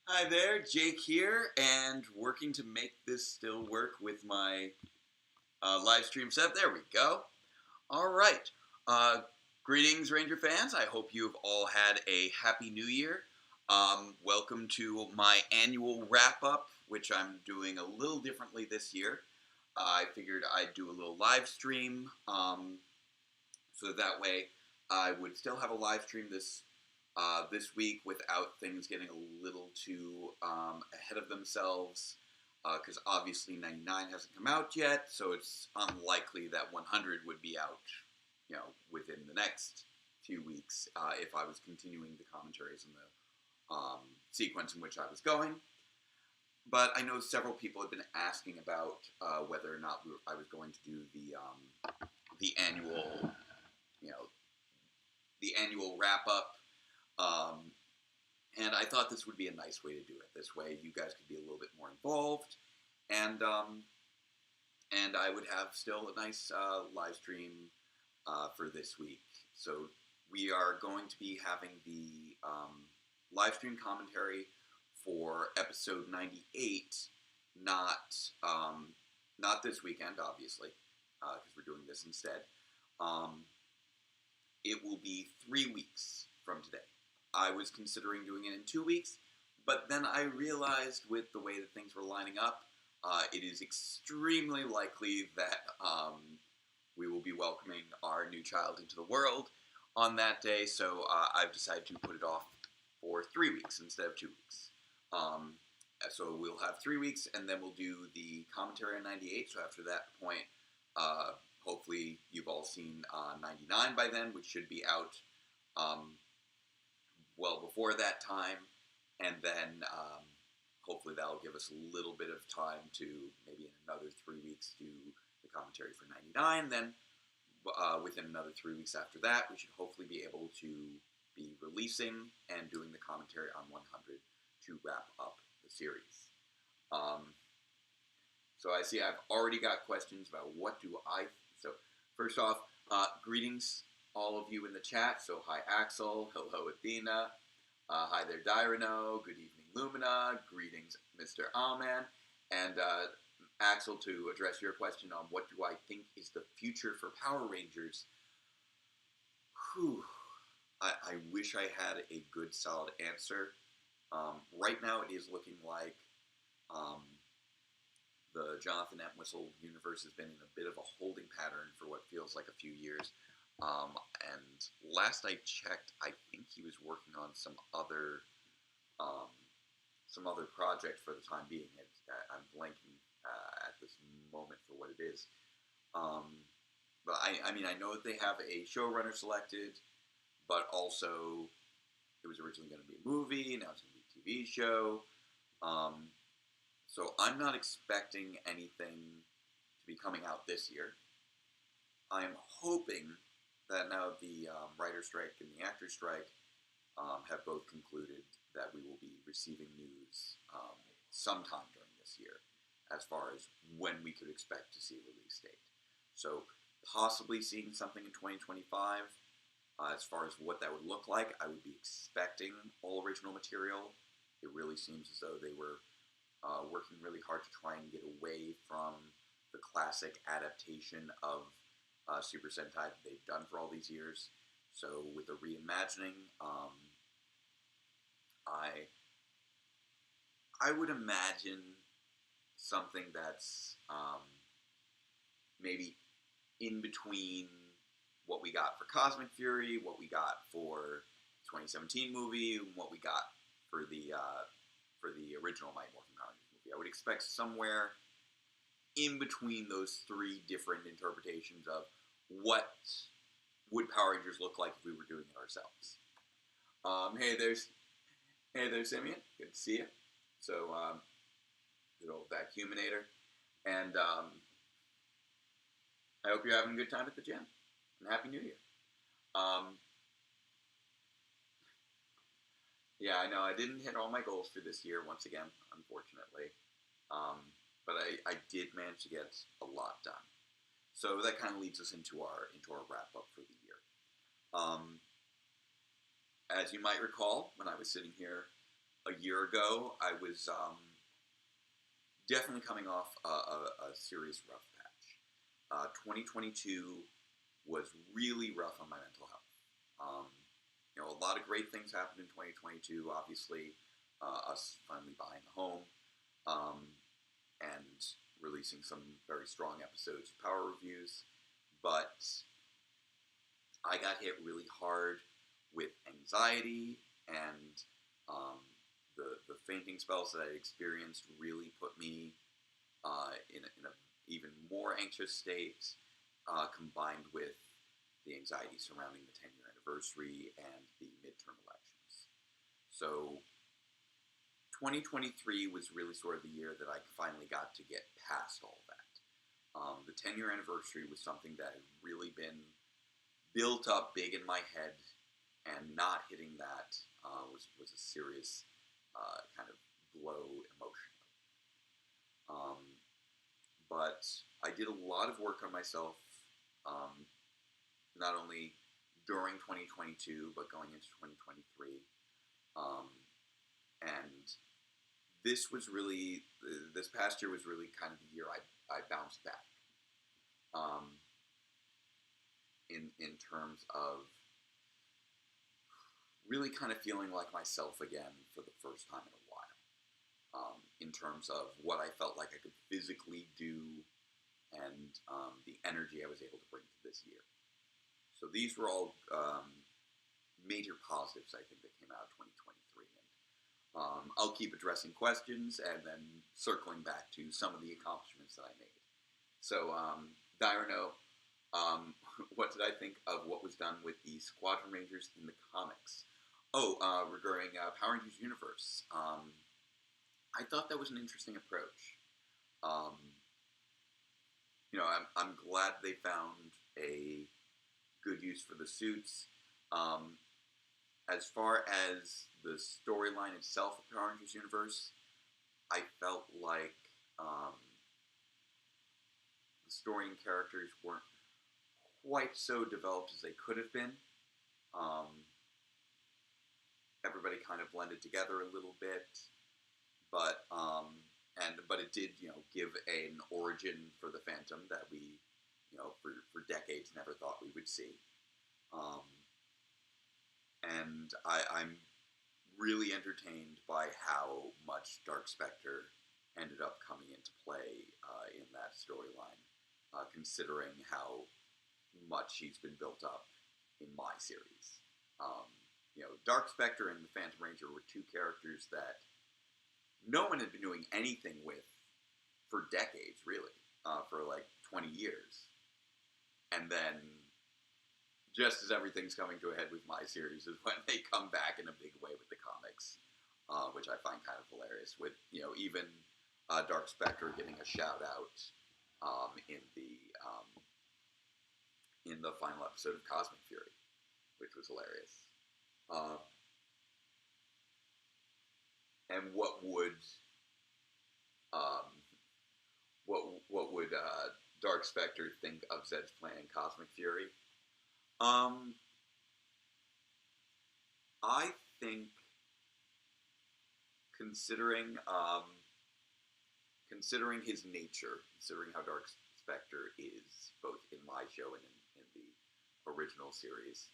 Hi there, Jake here, and working to make this still work with my live stream setup. There we go. All right. Uh, Greetings, Ranger fans. I hope you have all had a happy new year. Welcome to my annual wrap up, which I'm doing a little differently this year. I figured I'd do a little live stream, so that way I would still have a live stream this week without things getting a little too ahead of themselves. Because obviously 99 hasn't come out yet, so it's unlikely that 100 would be out, within the next few weeks if I was continuing the commentaries in the sequence in which I was going. But I know several people have been asking about whether or not I was going to do the annual, you know, the annual wrap up. Um, and I thought this would be a nice way to do it. This way, you guys could be a little bit more involved, and I would have still a nice live stream for this week. So we are going to be having the live stream commentary for episode 98, not not this weekend, obviously, because we're doing this instead. Um, it will be 3 weeks from today. I was considering doing it in 2 weeks, but then I realized with the way that things were lining up, it is extremely likely that we will be welcoming our new child into the world on that day, so I've decided to put it off for 3 weeks instead of 2 weeks. So we'll have 3 weeks, and then we'll do the commentary on 98. So after that point, uh, hopefully you've all seen 99 by then, which should be out well before that time, and then hopefully that'll give us a little bit of time to maybe in another 3 weeks do the commentary for 99. Then within another 3 weeks after that, we should hopefully be able to be releasing and doing the commentary on 100 to wrap up the series. So I see I've already got questions about what do I. So first off, greetings all of you in the chat. So hi Axel, hello Athena, hi there Dyrano, good evening Lumina, greetings Mr. Allman, and Axel, to address your question on what do I think is the future for Power Rangers. Whew, I wish I had a good solid answer. Right now it is looking like the Jonathan Entwistle universe has been in a bit of a holding pattern for what feels like a few years. And last I checked, I think he was working on some other project for the time being. I'm blanking at this moment for what it is. But I mean, I know that they have a showrunner selected, but also it was originally going to be a movie. Now it's going to be a TV show. So I'm not expecting anything to be coming out this year. I'm hoping that now the writer strike and the actor strike have both concluded that we will be receiving news sometime during this year as far as when we could expect to see a release date. So possibly seeing something in 2025. As far as what that would look like, I would be expecting all original material. It really seems as though they were working really hard to try and get away from the classic adaptation of Super Sentai that they've done for all these years. So with the reimagining, I would imagine something that's maybe in between what we got for Cosmic Fury, what we got for 2017 movie, and what we got for the original Mighty Morphin Power Rangers movie. I would expect somewhere in between those three different interpretations of what would Power Rangers look like if we were doing it ourselves. Hey there, Simeon. Good to see you. So, good old Vacuuminator. And I hope you're having a good time at the gym. And Happy New Year. Yeah, I know I didn't hit all my goals for this year once again, unfortunately. But I did manage to get a lot done. So that kind of leads us into our wrap up for the year. As you might recall, when I was sitting here a year ago, I was definitely coming off a serious rough patch. 2022 was really rough on my mental health. Um, a lot of great things happened in 2022. Obviously, us finally buying a home and releasing some very strong episodes of Power Reviews. But I got hit really hard with anxiety, and the fainting spells that I experienced really put me in a even more anxious state, combined with the anxiety surrounding the 10-year anniversary and the midterm elections. So 2023 was really sort of the year that I finally got to get past all that. The 10-year anniversary was something that had really been built up big in my head, and not hitting that was a serious kind of blow emotionally. But I did a lot of work on myself, not only during 2022, but going into 2023. And this past year was really kind of the year I bounced back. In terms of really kind of feeling like myself again for the first time in a while. In terms of what I felt like I could physically do, and the energy I was able to bring to this year. So these were all major positives, I think, that came out of 2023. And I'll keep addressing questions and then circling back to some of the accomplishments that I made. So, Diurno, what did I think of what was done with the Squadron Rangers in the comics? Regarding Power Rangers Universe, I thought that was an interesting approach. I'm glad they found a good use for the suits. As far as the storyline itself of Power Rangers Universe, I felt like the story and characters weren't quite so developed as they could have been. Everybody kind of blended together a little bit, but it did, give an origin for the Phantom that we, for decades never thought we would see. And I'm really entertained by how much Dark Spectre ended up coming into play in that storyline, considering how much he's been built up in my series. Dark Spectre and the Phantom Ranger were two characters that no one had been doing anything with for decades, really, for like 20 years. And then, just as everything's coming to a head with my series, is when they come back in a big way with the comics, which I find kind of hilarious. With even Dark Spectre getting a shout out in the final episode of Cosmic Fury, which was hilarious. And what would Dark Spectre think of Zed's plan in Cosmic Fury? I think, considering his nature, considering how Dark Spectre is both in my show and in the original series,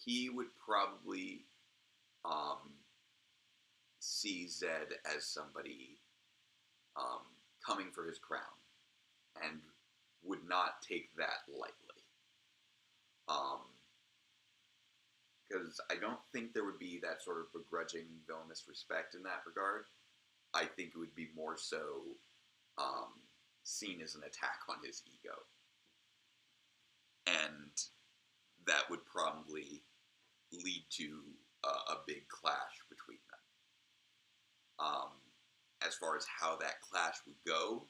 he would probably see Zed as somebody coming for his crown, and would not take that lightly. Because I don't think there would be that sort of begrudging villainous respect in that regard. I think it would be more so seen as an attack on his ego. And that would probably lead to a big clash between them. As far as how that clash would go,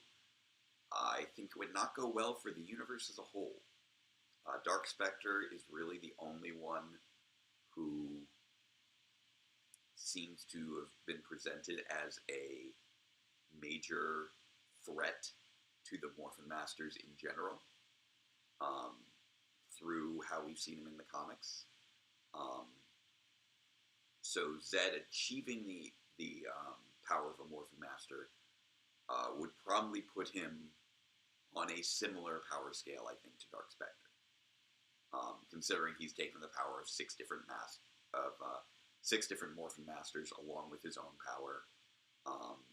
I think it would not go well for the universe as a whole. Dark Spectre is really the only one who seems to have been presented as a major threat to the Morphin Masters in general, through how we've seen him in the comics. So Zed achieving the power of a Morphin Master would probably put him on a similar power scale, I think, to Dark Spectre. Considering he's taken the power of six different Morphin Masters along with his own power,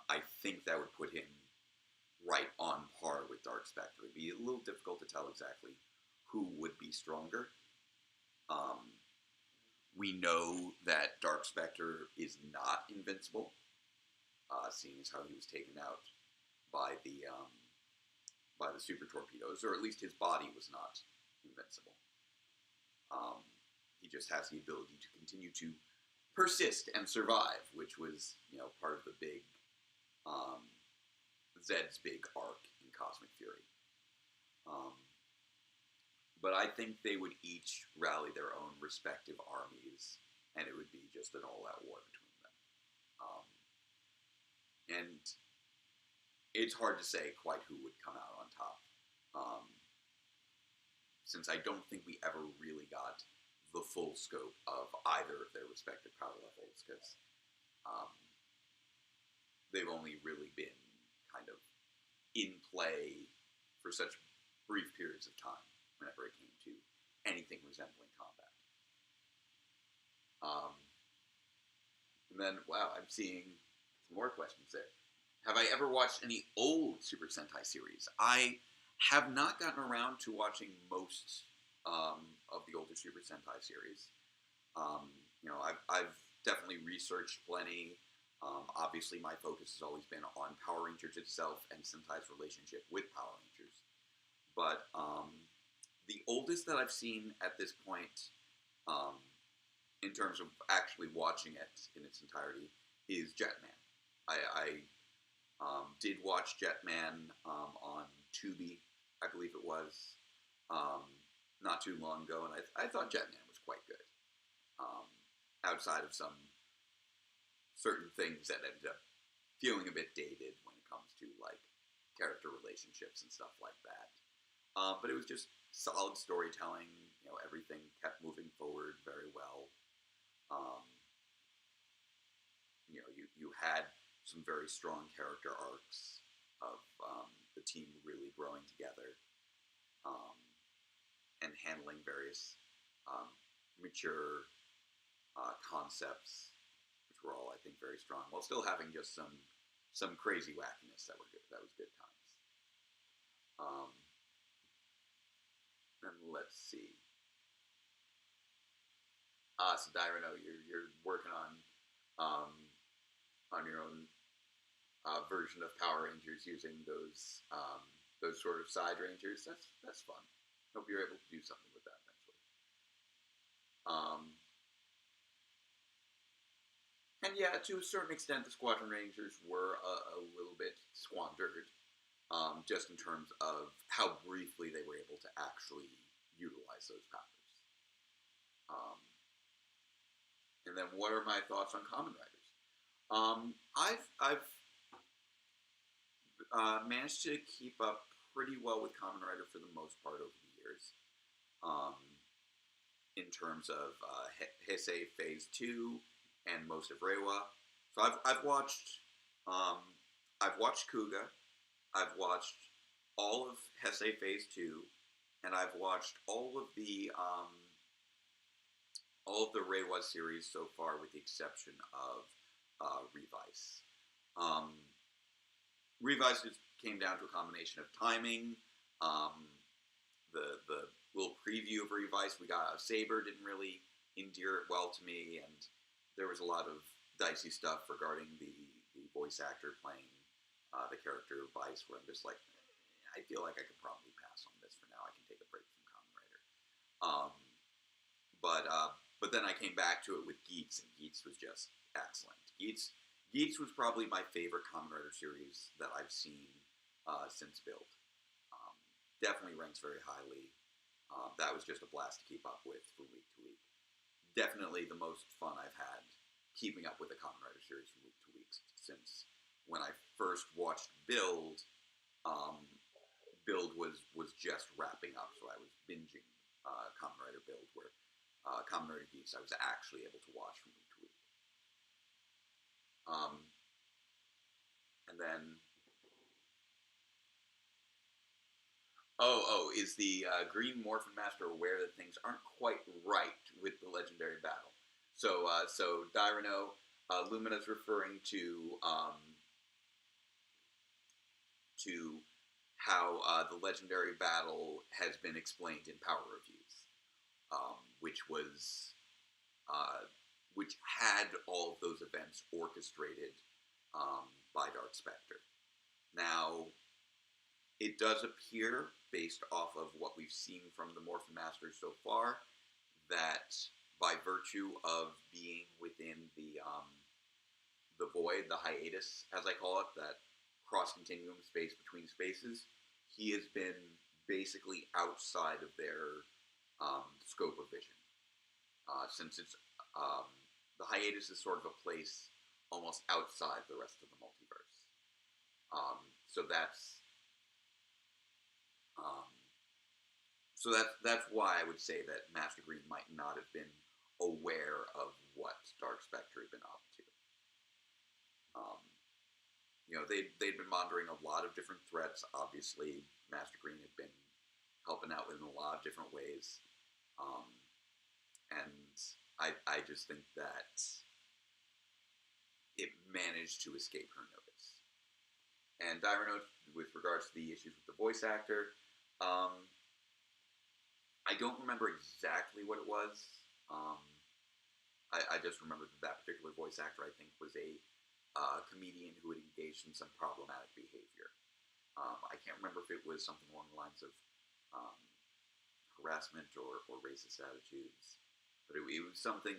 I think that would put him right on par with Dark Spectre. It'd be a little difficult to tell exactly who would be stronger. We know that Dark Spectre is not invincible, seeing as how he was taken out by the super torpedoes, or at least his body was not invincible. He just has the ability to continue to persist and survive, which was, part of the big Zed's big arc in Cosmic Fury. But I think they would each rally their own respective armies, and it would be just an all-out war between them. And it's hard to say quite who would come out on top, since I don't think we ever really got the full scope of either of their respective power levels, because they've only really been kind of in play for such brief periods of time whenever it came to anything resembling combat. And then, wow, I'm seeing some more questions there. Have I ever watched any old Super Sentai series? I have not gotten around to watching most of the older Super Sentai series. I've definitely researched plenty. Obviously, my focus has always been on Power Rangers itself and Sentai's relationship with Power Rangers. But the oldest that I've seen at this point, in terms of actually watching it in its entirety, is Jetman. I did watch Jetman on Tubi, I believe it was, not too long ago, and I thought Jetman was quite good. Outside of some certain things that ended up feeling a bit dated when it comes to, like, character relationships and stuff like that. But it was just solid storytelling. Everything kept moving forward very well. You had some very strong character arcs of the team really growing together and handling various mature concepts, which were all, I think, very strong, while still having just some crazy wackiness that were good. That was good times. And let's see. So Dyrano, you're working on your own version of Power Rangers using those sort of side Rangers. That's fun. Hope you're able to do something with that eventually. And yeah, to a certain extent, the Squadron Rangers were a little bit squandered, just in terms of how briefly they were able to actually utilize those powers. And then, what are my thoughts on Kamen Riders? I've managed to keep up pretty well with Kamen Rider for the most part over the years. In terms of Heisei Phase 2 and most of Reiwa. So I've watched Kuga, I've watched all of Heisei Phase 2, and I've watched all of the Reiwa series so far, with the exception of Revice. Revice just came down to a combination of timing. The little preview of Revice we got out of Saber didn't really endear it well to me, and there was a lot of dicey stuff regarding the voice actor playing the character Vice, where I'm just like, I feel like I could probably pass on this for now. I can take a break from Kamen Rider. But then I came back to it with Geats, and Geats was just excellent. Geats was probably my favorite Kamen Rider series that I've seen since Build. Definitely ranks very highly. That was just a blast to keep up with from week to week. Definitely the most fun I've had keeping up with the Kamen Rider series from week to week since when I first watched Build. Build was just wrapping up, so I was binging Kamen Rider Build, where Kamen Rider Geats I was actually able to watch from week to week. Um, and then, is the Green Morphin Master aware that things aren't quite right with the legendary battle? So Dyrano, Lumina's referring to how the legendary battle has been explained in Power Reviews, which was uh, which had all of those events orchestrated by Dark Spectre. Now, it does appear, based off of what we've seen from the Morphin Masters so far, that by virtue of being within the void, the hiatus, as I call it, that cross continuum space between spaces, he has been basically outside of their scope of vision. Since it's the hiatus is sort of a place almost outside the rest of the multiverse. So that's um, that's why I would say that Master Green might not have been aware of what Dark Spectre had been up to. Um, they'd been monitoring a lot of different threats. Obviously, Master Green had been helping out in a lot of different ways, um, and I just think that it managed to escape her notice. And Dyrano, with regards to the issues with the voice actor, I don't remember exactly what it was. Um, I just remember that particular voice actor, I think, was a comedian who had engaged in some problematic behavior. I can't remember if it was something along the lines of um, harassment or racist attitudes, but it was something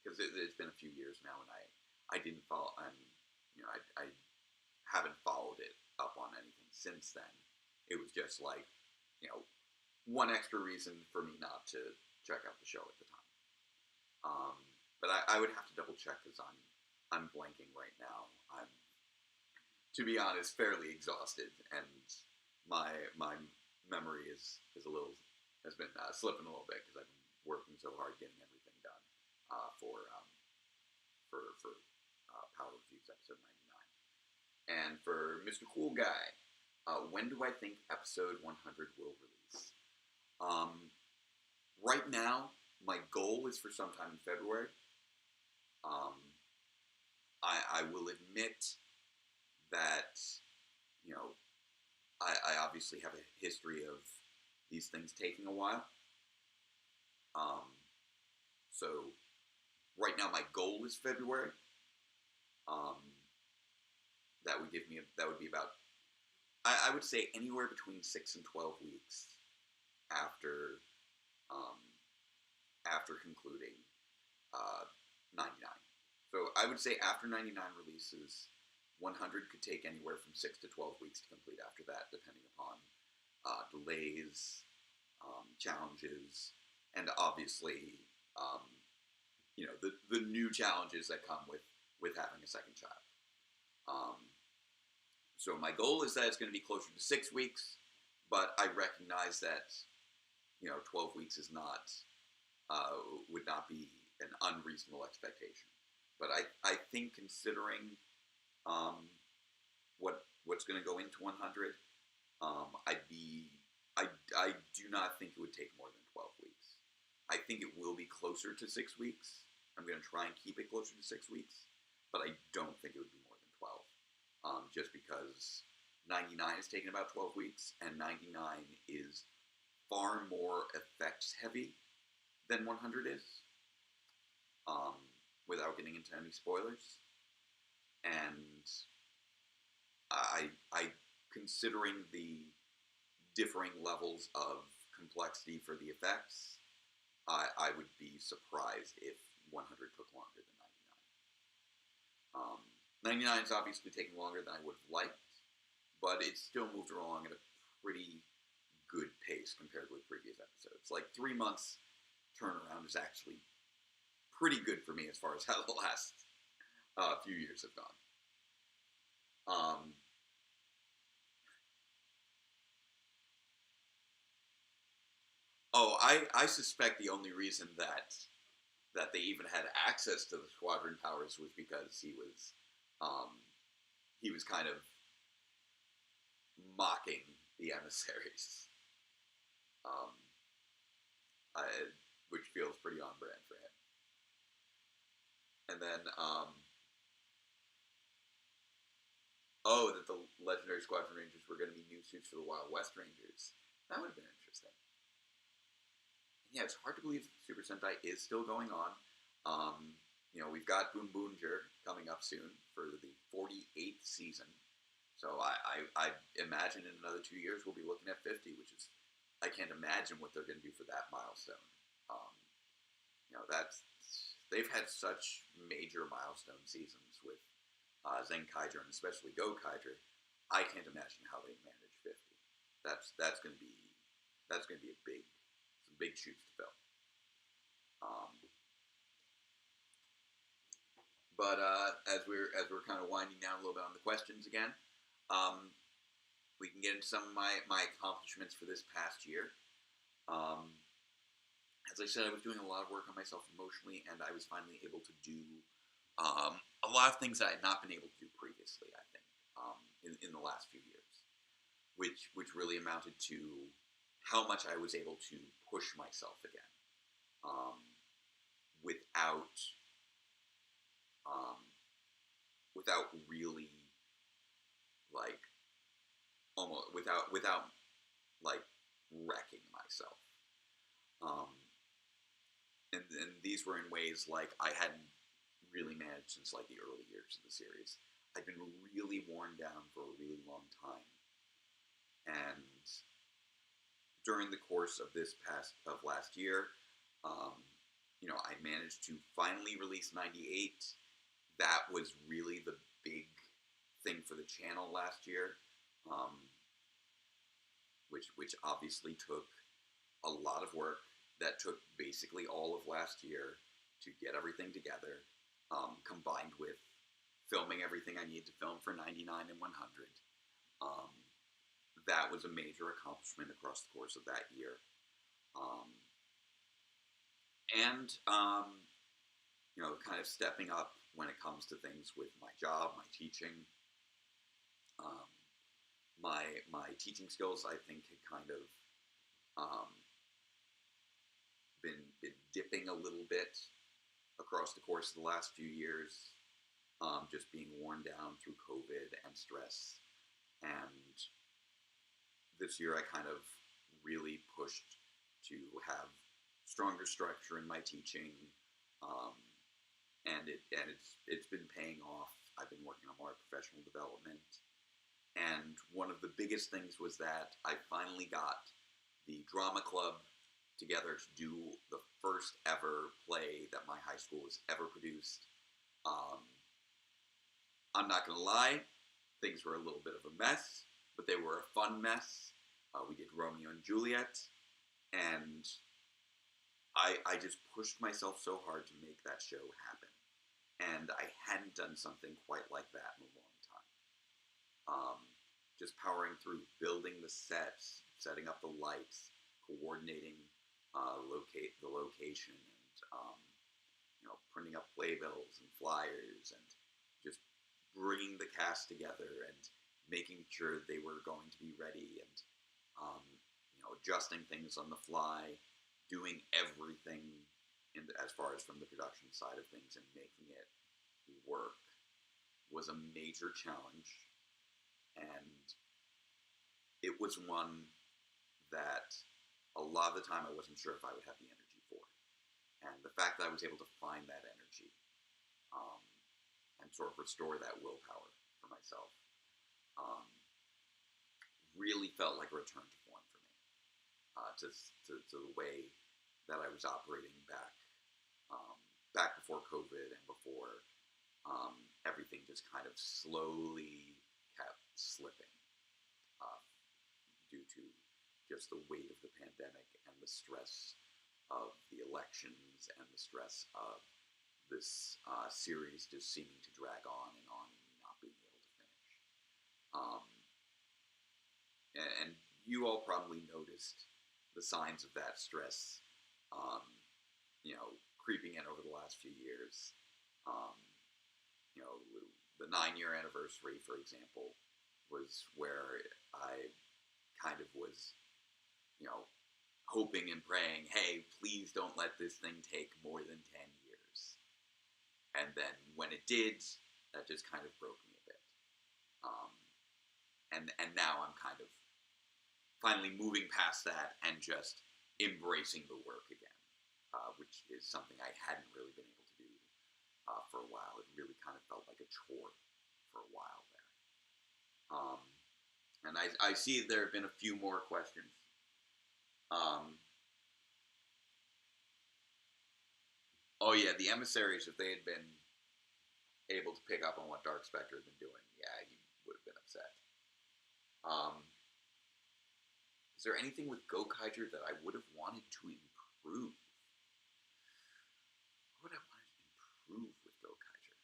because it's been a few years now, and I didn't follow, and I haven't followed it up on anything since then. It was just like one extra reason for me not to check out the show at the time. But I would have to double check because I'm blanking right now. I'm, to be honest, fairly exhausted, and my memory is a little has been slipping a little bit because I've been working so hard getting everything done for Power Reviews episode 99. And for Mr. Cool Guy, when do I think episode 100 will release? Right now, my goal is for sometime in February. I will admit that, I obviously have a history of these things taking a while. So right now my goal is February. Um, that would be about, I would say anywhere between 6 and 12 weeks after um, after concluding 99. So I would say after 99 releases, 100 could take anywhere from 6 to 12 weeks to complete after that, depending upon delays, challenges, and obviously, the new challenges that come with having a second child. So my goal is that it's going to be closer to 6 weeks, but I recognize that 12 weeks is not would not be an unreasonable expectation. But I think considering what's going to go into 100, I do not think it would take more than 12 weeks. I think it will be closer to 6 weeks. I'm going to try and keep it closer to 6 weeks, but I don't think it would be more than 12. Just because 99 is taking about 12 weeks, and 99 is far more effects heavy than 100 is, without getting into any spoilers. And I considering the differing levels of complexity for the effects, I would be surprised if 100 took longer than 99. 99 is obviously taking longer than I would have liked, but it still moved along at a pretty good pace compared with previous episodes. Like 3 months turnaround is actually pretty good for me as far as how the last few years have gone. I suspect the only reason that that they even had access to the squadron powers was because he was kind of mocking the emissaries, um, I, which feels pretty on brand for him. And then, that the Legendary Squadron Rangers were going to be new suits for the Wild West Rangers. That would have been interesting. Yeah, it's hard to believe Super Sentai is still going on. We've got Boom Boomjer coming up soon for the 48th season. So I imagine in another 2 years we'll be looking at 50, which is, I can't imagine what they're going to do for that milestone. They've had such major milestone seasons with Zenkaiger and especially Gokaiger. I can't imagine how they manage 50. That's going to be some big shoes to fill. But as we're kind of winding down a little bit on the questions again, we can get into some of my accomplishments for this past year. As I said, I was doing a lot of work on myself emotionally, and I was finally able to do a lot of things that I had not been able to do previously, I think, in the last few years, which really amounted to how much I was able to push myself again, without really, like, almost without like wrecking myself. And these were in ways like I hadn't really managed since like the early years of the series. I'd been really worn down for a really long time, and during the course of last year, I managed to finally release 98. That was really the big thing for the channel last year, which obviously took a lot of work. That took basically all of last year to get everything together, combined with filming everything I needed to film for 99 and 100. That was a major accomplishment across the course of that year. Kind of stepping up when it comes to things with my job, my teaching. My teaching skills, I think, had kind of been dipping a little bit across the course of the last few years, just being worn down through COVID and stress. And this year I kind of really pushed to have stronger structure in my teaching, and it's been paying off. I've been working on more professional development, and one of the biggest things was that I finally got the drama club together to do the first ever play that my high school has ever produced. I'm not going to lie, things were a little bit of a mess, but they were a fun mess. We did Romeo and Juliet, and I just pushed myself so hard to make that show happen. And I hadn't done something quite like that in a long time. Just powering through, building the sets, setting up the lights, coordinating the location, and printing up playbills and flyers, and just bringing the cast together and making sure they were going to be ready, and adjusting things on the fly, doing everything as far as from the production side of things and making it work was a major challenge, and it was one that a lot of the time I wasn't sure if I would have the energy for. And the fact that I was able to find that energy and sort of restore that willpower for myself really felt like a return to form for me, to the way that I was operating back before COVID and before everything just kind of slowly kept slipping due to just the weight of the pandemic and the stress of the elections and the stress of this series just seeming to drag on and not being able to finish. And you all probably noticed the signs of that stress, creeping in over the last few years. Um, you know, the 9-year anniversary, for example, was where I kind of was, you know, hoping and praying, hey, please don't let this thing take more than 10 years. And then when it did, that just kind of broke me a bit. Um, and now I'm kind of finally moving past that and just embracing the work again, which is something I hadn't really been able to do for a while. It really kind of felt like a chore for a while there. And I see there have been a few more questions. Oh yeah, the emissaries, if they had been able to pick up on what Dark Spectre had been doing, yeah, he would have been upset. Is there anything with Gokaiger that I would have wanted to improve? What would I want to improve with Gokaiger?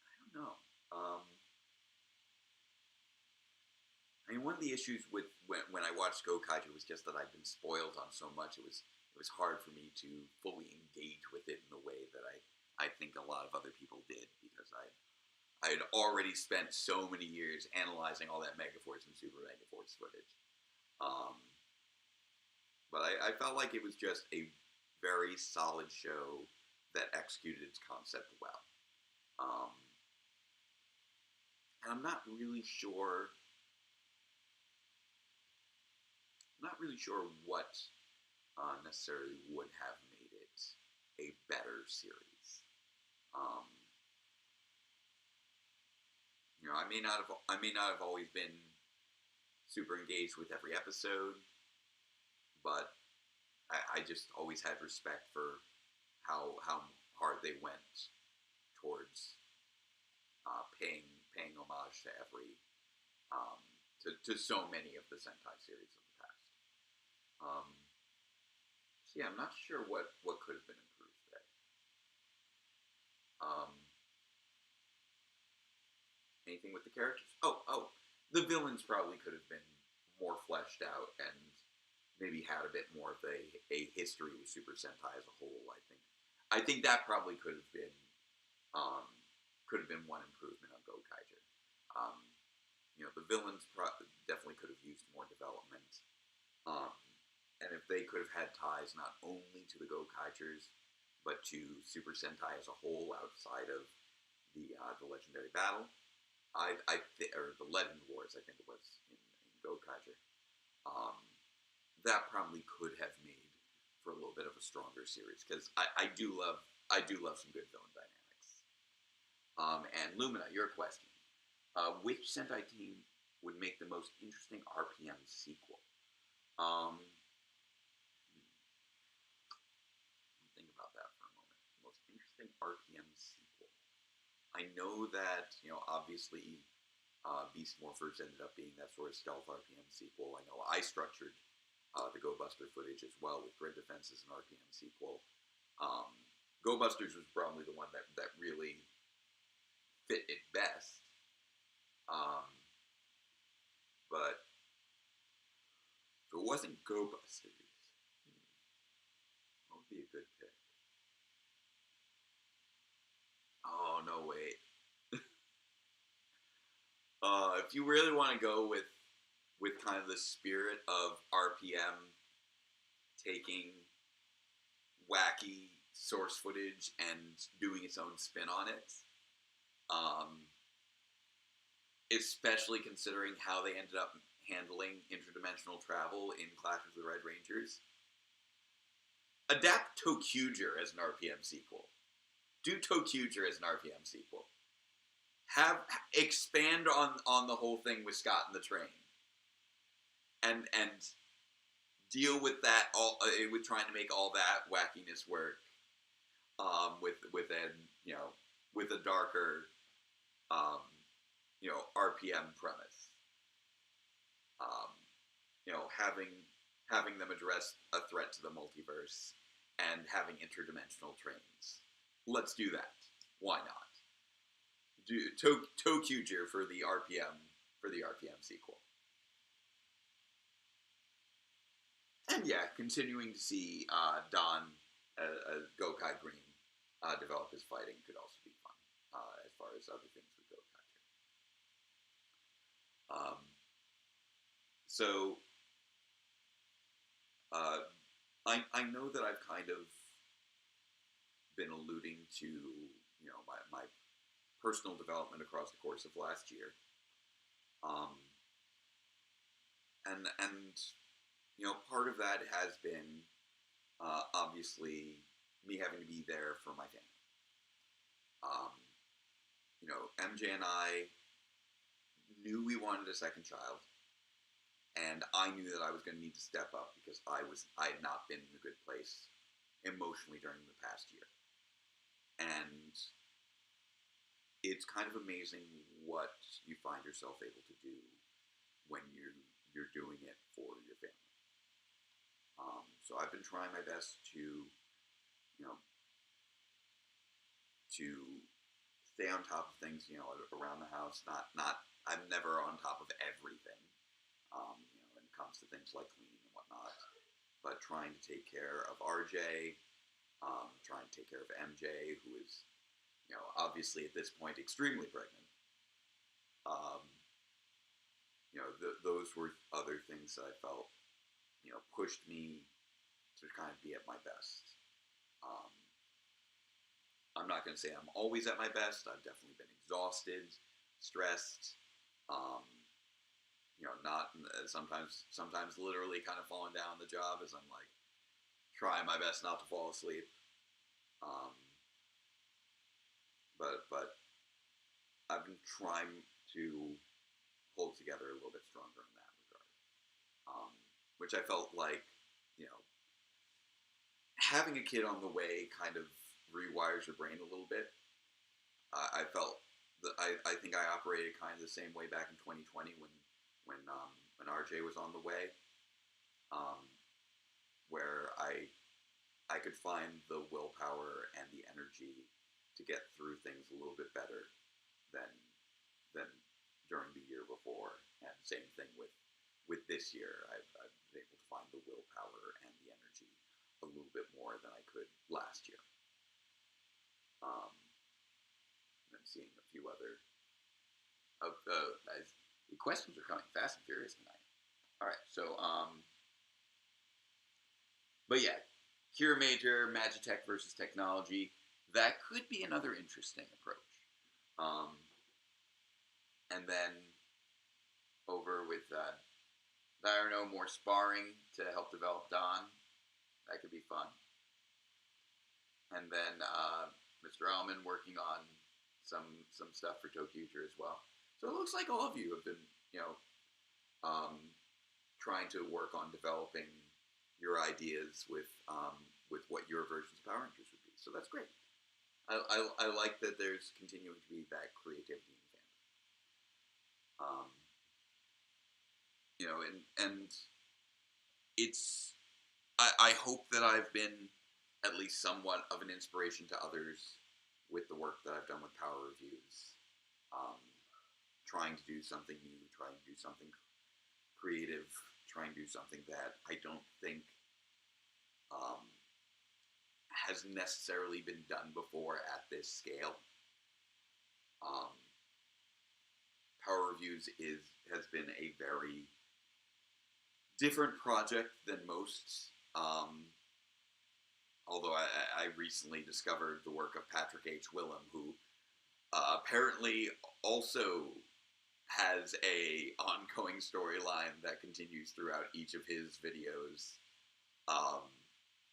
I don't know. I mean, one of the issues with when I watched Gokaiger was just that I'd been spoiled on so much. It was hard for me to fully engage with it in the way that I think a lot of other people did, because I had already spent so many years analyzing all that Megaforce and Super Megaforce footage. But I felt like it was just a very solid show that executed its concept well. And I'm not really sure what necessarily would have made it a better series. You know, I may not have always been super engaged with every episode, but I just always had respect for how hard they went towards paying homage to every to so many of the Sentai series of the past. So yeah, I'm not sure what could have been improved there. Anything with the characters? Oh, the villains probably could have been more fleshed out and maybe had a bit more of a history with Super Sentai as a whole. I think that probably could have been one improvement on Gokaiger. You know, the villains definitely could have used more development, and if they could have had ties not only to the Gokaigers but to Super Sentai as a whole outside of the legendary battle, or the Legend Wars, I think it was in Gokaiger. That probably could have made for a little bit of a stronger series, because I do love some good villain dynamics. And Lumina, your question: which Sentai team would make the most interesting RPM sequel? Think about that for a moment. Most interesting RPM sequel. I know that, you know, obviously, Beast Morphers ended up being that sort of stealth RPM sequel. I know I structured the Go Buster footage as well with Grid Defense as an RPM sequel. Go Busters was probably the one that really fit it best. But if it wasn't Go Busters, what would be a good pick? Oh, no, wait. If you really want to go with kind of the spirit of RPM taking wacky source footage and doing its own spin on it, especially considering how they ended up handling interdimensional travel in Clash of the Red Rangers, adapt ToQger as an RPM sequel. Do ToQger as an RPM sequel. Expand on the whole thing with Scott and the Train, and deal with that all with trying to make all that wackiness work, with a darker, RPM premise. Having them address a threat to the multiverse and having interdimensional trains. Let's do that. Why not? Do ToQger for the RPM sequel. And yeah, continuing to see Don Gokai Green develop his fighting could also be fun, as far as other things would go. Um, so uh, I know that I've kind of been alluding to my personal development across the course of last year, um, and part of that has been obviously me having to be there for my family. Um, MJ and I knew we wanted a second child, and I knew that I was going to need to step up because I had not been in a good place emotionally during the past year, and it's kind of amazing what you find yourself able to do when you're doing it for your family. So I've been trying my best to stay on top of things, around the house. Not I'm never on top of everything, when it comes to things like cleaning and whatnot. But trying to take care of RJ, trying to take care of MJ, who is, obviously at this point extremely pregnant. Um, those were other things that I felt, pushed me to kind of be at my best. Um, I'm not going to say I'm always at my best. I've definitely been exhausted, stressed, um, not sometimes literally kind of falling down the job as I'm like trying my best not to fall asleep. Um, but I've been trying to hold together a little bit stronger in that regard, which I felt like, having a kid on the way kind of rewires your brain a little bit. I felt that I think I operated kind of the same way back in 2020 when RJ was on the way, um, where I could find the willpower and the energy to get through things a little bit better than than during the year before. And same thing with this year. I've been able to find the willpower and the energy a little bit more than I could last year. I'm seeing a few other of the questions are coming fast and furious tonight. All right, so but yeah, Cure Major, Magitech versus technology. That could be another interesting approach. And then over with I don't know, more sparring to help develop Don. That could be fun. And then Mr. Allman working on some stuff for ToQger as well. So it looks like all of you have been, trying to work on developing your ideas with what your versions of Power Rangers would be. So that's great. I like that there's continuing to be that creativity in the fandom. And it's I hope that I've been at least somewhat of an inspiration to others with the work that I've done with Power Reviews. Trying to do something new, trying to do something creative, trying to do something that I don't think has necessarily been done before at this scale. Power Reviews has been a very different project than most. Although I recently discovered the work of Patrick H. Willem, who apparently also has a ongoing storyline that continues throughout each of his videos.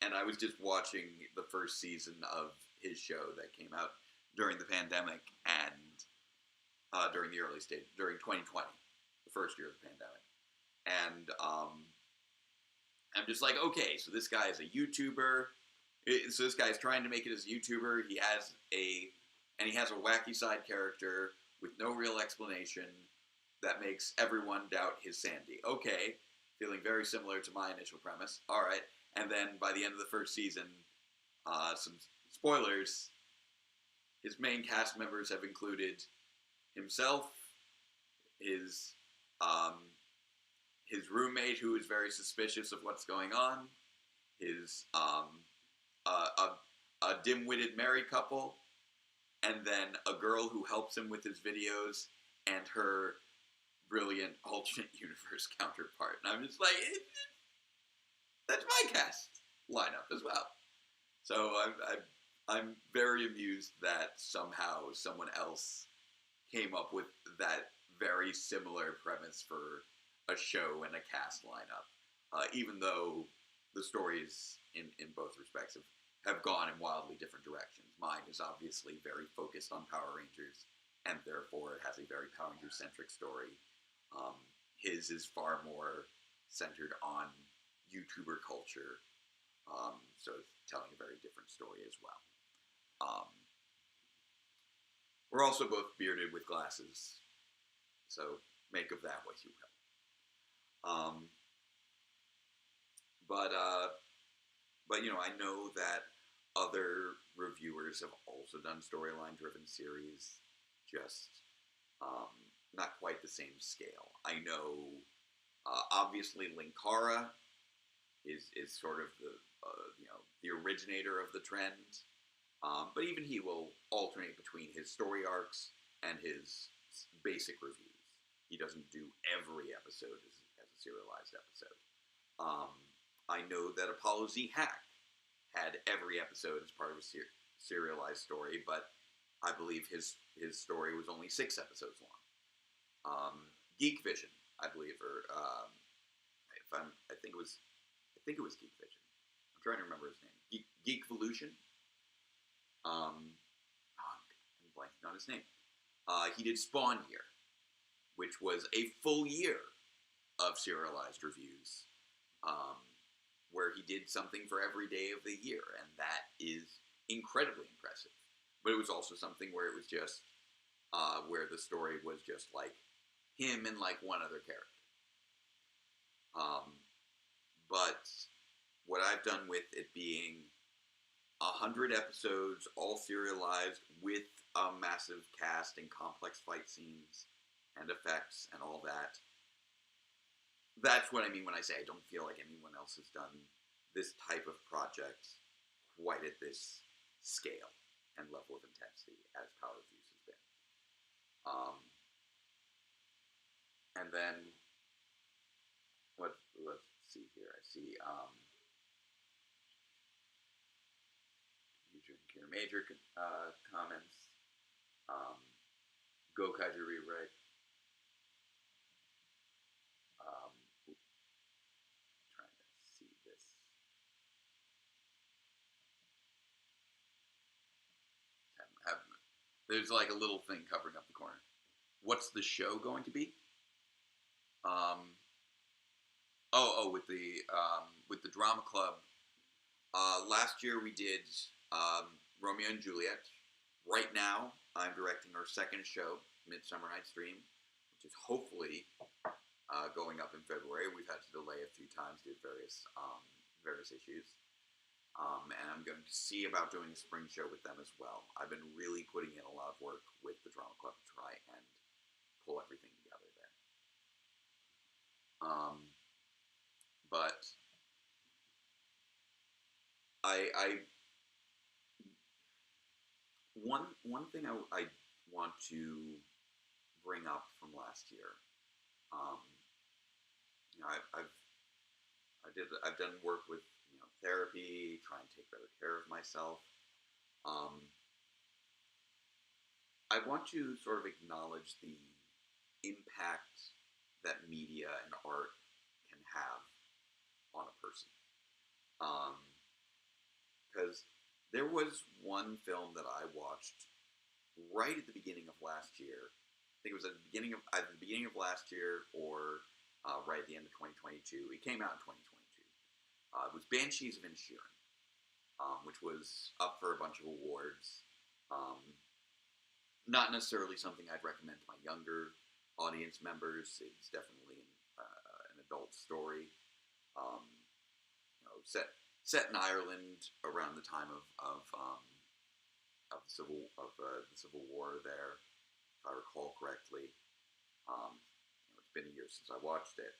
And I was just watching the first season of his show that came out during the pandemic and during the early stage, during 2020, the first year of the pandemic. And I'm just like, okay, so this guy is a YouTuber. So this guy's trying to make it as a YouTuber. He has a wacky side character with no real explanation that makes everyone doubt his sanity. Okay, feeling very similar to my initial premise. All right, and then by the end of the first season, some spoilers. His main cast members have included himself, his roommate, who is very suspicious of what's going on, his a dim-witted married couple, and then a girl who helps him with his videos, and her brilliant alternate universe counterpart. And I'm just like, that's my cast lineup as well. So I'm very amused that somehow someone else came up with that very similar premise for a show and a cast lineup, even though the stories in both respects have gone in wildly different directions. Mine is obviously very focused on Power Rangers, and therefore it has a very Power Rangers-centric story. His is far more centered on YouTuber culture, so it's telling a very different story as well. We're also both bearded with glasses, so make of that what you will. But you know, I know that other reviewers have also done storyline-driven series, just not quite the same scale. I know, obviously, Linkara is sort of the originator of the trend, but even he will alternate between his story arcs and his basic reviews. He doesn't do every episode as a serialized episode. I know that Apollo Z Hack had every episode as part of a serialized story, but I believe his story was only 6 episodes long. Geek Vision, I believe, or I think it was Geek Vision. I'm trying to remember his name. Geekvolution. I'm blanking on his name. He did Spawn Year, which was a full year of serialized reviews, where he did something for every day of the year, and that is incredibly impressive. But it was also something where it was just, where the story was just like him and like one other character. But what I've done with it being 100 episodes, all serialized, with a massive cast and complex fight scenes and effects and all that, that's what I mean when I say I don't feel like anyone else has done this type of project quite at this scale and level of intensity as Power Reviews has been. And then, let's see here. I see Kira Major comments. Go Kaiju Rewrite. Trying to see this. There's like a little thing covering up the corner. What's the show going to be? With the drama club. Last year we did Romeo and Juliet. Right now, I'm directing our second show, Midsummer Night's Dream, which is hopefully going up in February. We've had to delay a few times due to various issues. And I'm going to see about doing a spring show with them as well. I've been really putting in a lot of work with the drama club to try and pull everything together there. But one thing I want to bring up from last year, you know, I've done work with, you know, therapy, trying to take better care of myself. I want to sort of acknowledge the impact that media and art can have on a person. Because there was one film that I watched right at the beginning of last year. I think it was at the beginning of either the beginning of last year or right at the end of 2022. It came out in 2022. It was Banshees of Inisherin, which was up for a bunch of awards. Not necessarily something I'd recommend to my younger audience members. It's definitely an adult story. You know, set in Ireland around the time of the Civil War there, if I recall correctly. You know, it's been a year since I watched it.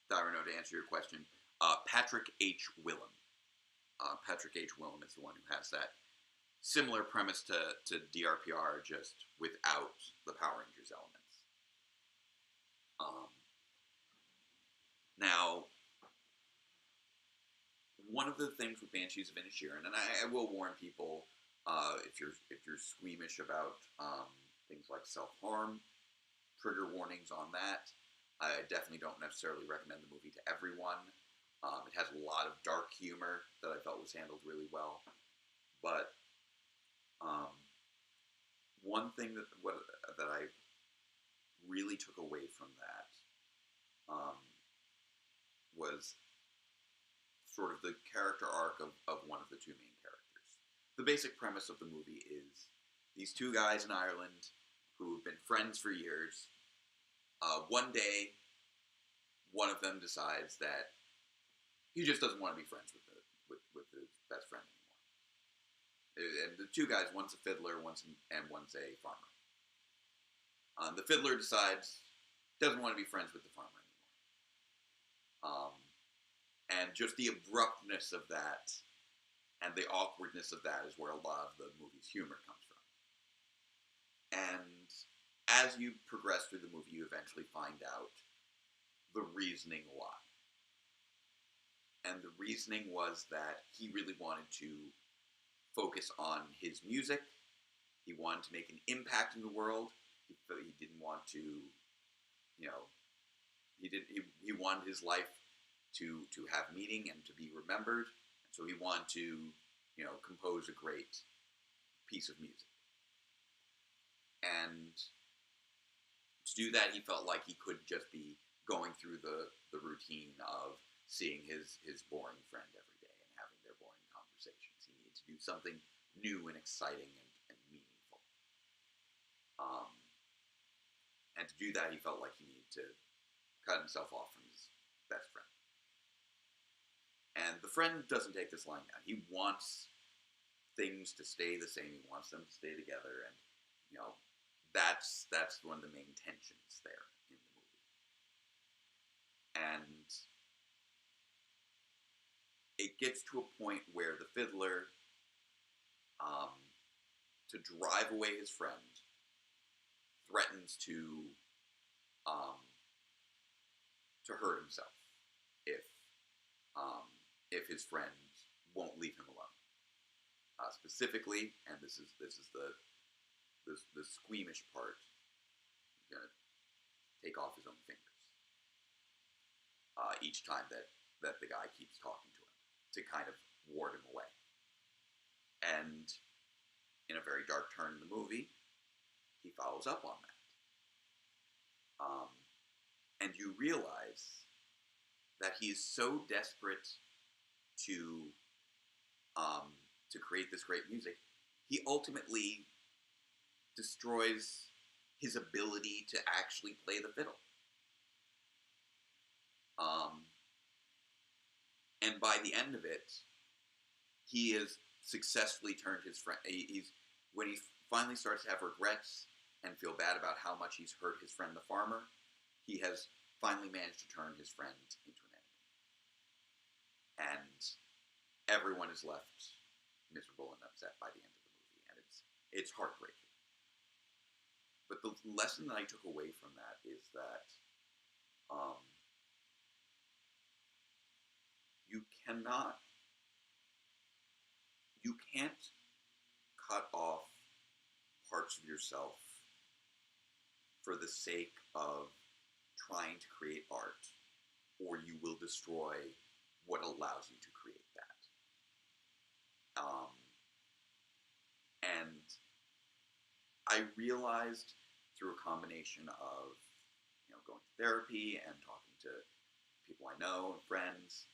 Tyrano, to answer your question, Patrick H. Willem. Patrick H. Willem is the one who has that similar premise to DRPR, just without the Power Rangers elements. Now, one of the things with Banshees of Inisherin, and I will warn people, if you're squeamish about things like self-harm, trigger warnings on that. I definitely don't necessarily recommend the movie to everyone. It has a lot of dark humor that I felt was handled really well. But one thing that I really took away from that was sort of the character arc of one of the two main characters. The basic premise of the movie is these two guys in Ireland who have been friends for years. One day, one of them decides that he just doesn't want to be friends with his best friend anymore. And the two guys, one's a fiddler, one's a farmer. The fiddler decides doesn't want to be friends with the farmer anymore. And just the abruptness of that and the awkwardness of that is where a lot of the movie's humor comes from. And as you progress through the movie, you eventually find out the reasoning why. And the reasoning was that he really wanted to focus on his music. He wanted to make an impact in the world. He didn't want to, he wanted his life to have meaning and to be remembered. And so he wanted to, compose a great piece of music. And to do that, he felt like he couldn't just be going through the routine of seeing his boring friend every day and having their boring conversations. He needed to do something new and exciting and meaningful. And to do that, he felt like he needed to cut himself off from his best friend. And the friend doesn't take this lying down. He wants things to stay the same. He wants them to stay together. And, that's one of the main tensions there in the movie. And it gets to a point where the fiddler, to drive away his friend, threatens to hurt himself if his friend won't leave him alone. Specifically, and this is the squeamish part, he's gonna take off his own fingers each time that the guy keeps talking to him to kind of ward him away. And in a very dark turn in the movie, he follows up on that. And you realize that he is so desperate to create this great music, he ultimately destroys his ability to actually play the fiddle. And by the end of it, he has successfully turned his friend. When he finally starts to have regrets and feel bad about how much he's hurt his friend the farmer, he has finally managed to turn his friend into an enemy. And everyone is left miserable and upset by the end of the movie, and it's heartbreaking. But the lesson that I took away from that is that you can't cut off parts of yourself for the sake of trying to create art, or you will destroy what allows you to create that. And I realized through a combination of going to therapy and talking to people I know and friends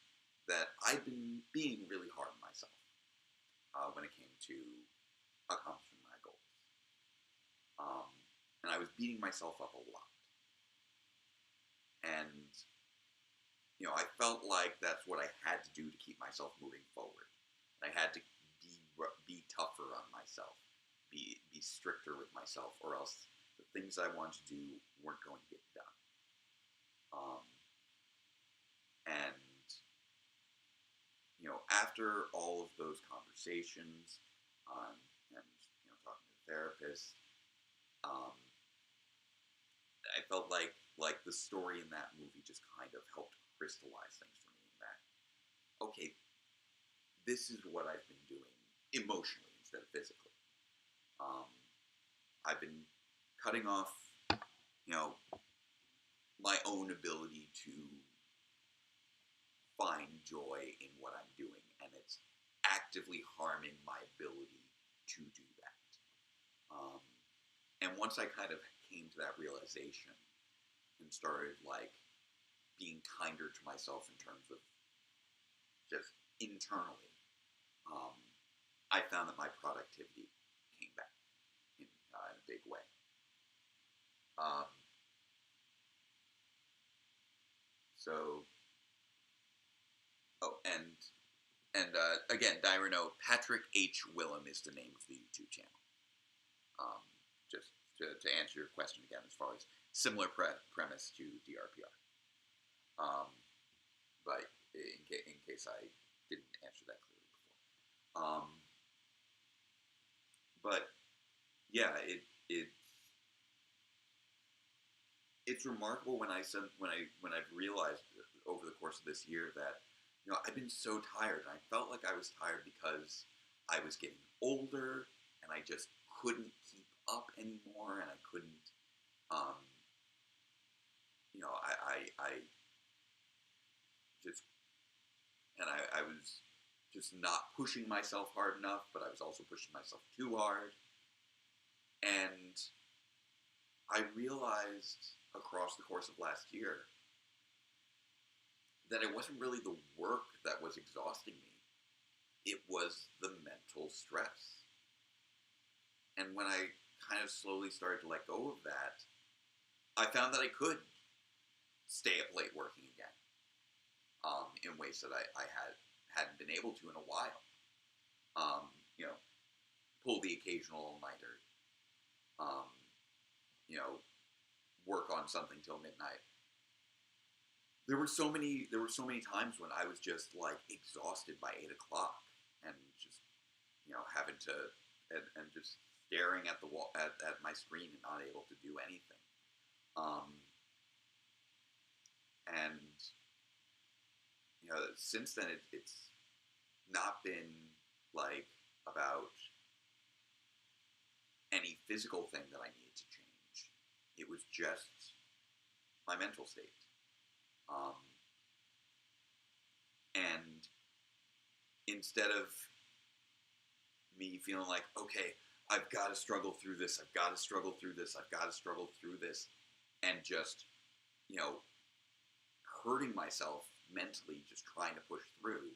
that I've been being really hard on myself when it came to accomplishing my goals. And I was beating myself up a lot. And I felt like that's what I had to do to keep myself moving forward. I had to be tougher on myself, be stricter with myself, or else the things I wanted to do weren't going to get done. And after all of those conversations, and talking to the therapist, um, I felt like the story in that movie just kind of helped crystallize things for me. That okay, this is what I've been doing emotionally instead of physically. Um, I've been cutting off, my own ability to find joy in what I'm doing, and it's actively harming my ability to do that. And once I kind of came to that realization and started being kinder to myself in terms of just internally, I found that my productivity came back in a big way. Um, so, oh, and again, Diurno, Patrick H. Willem is the name of the YouTube channel. Just to answer your question again, as far as similar premise to DRPR. But in case I didn't answer that clearly before. But yeah, it's remarkable when I've realized over the course of this year that I've been so tired, and I felt like I was tired because I was getting older and I just couldn't keep up anymore, and I couldn't I just and I was just not pushing myself hard enough, but I was also pushing myself too hard. And I realized across the course of last year that it wasn't really the work that was exhausting me. It was the mental stress. And when I kind of slowly started to let go of that, I found that I could stay up late working again, in ways that I hadn't been able to in a while. Pull the occasional all-nighter, work on something till midnight. There were so many times when I was just exhausted by 8 o'clock, and just having to and just staring at the wall at my screen and not able to do anything. And since then it's not been about any physical thing that I needed to change. It was just my mental state. And instead of me feeling like, okay, I've got to struggle through this, I've got to struggle through this, and just, hurting myself mentally, just trying to push through,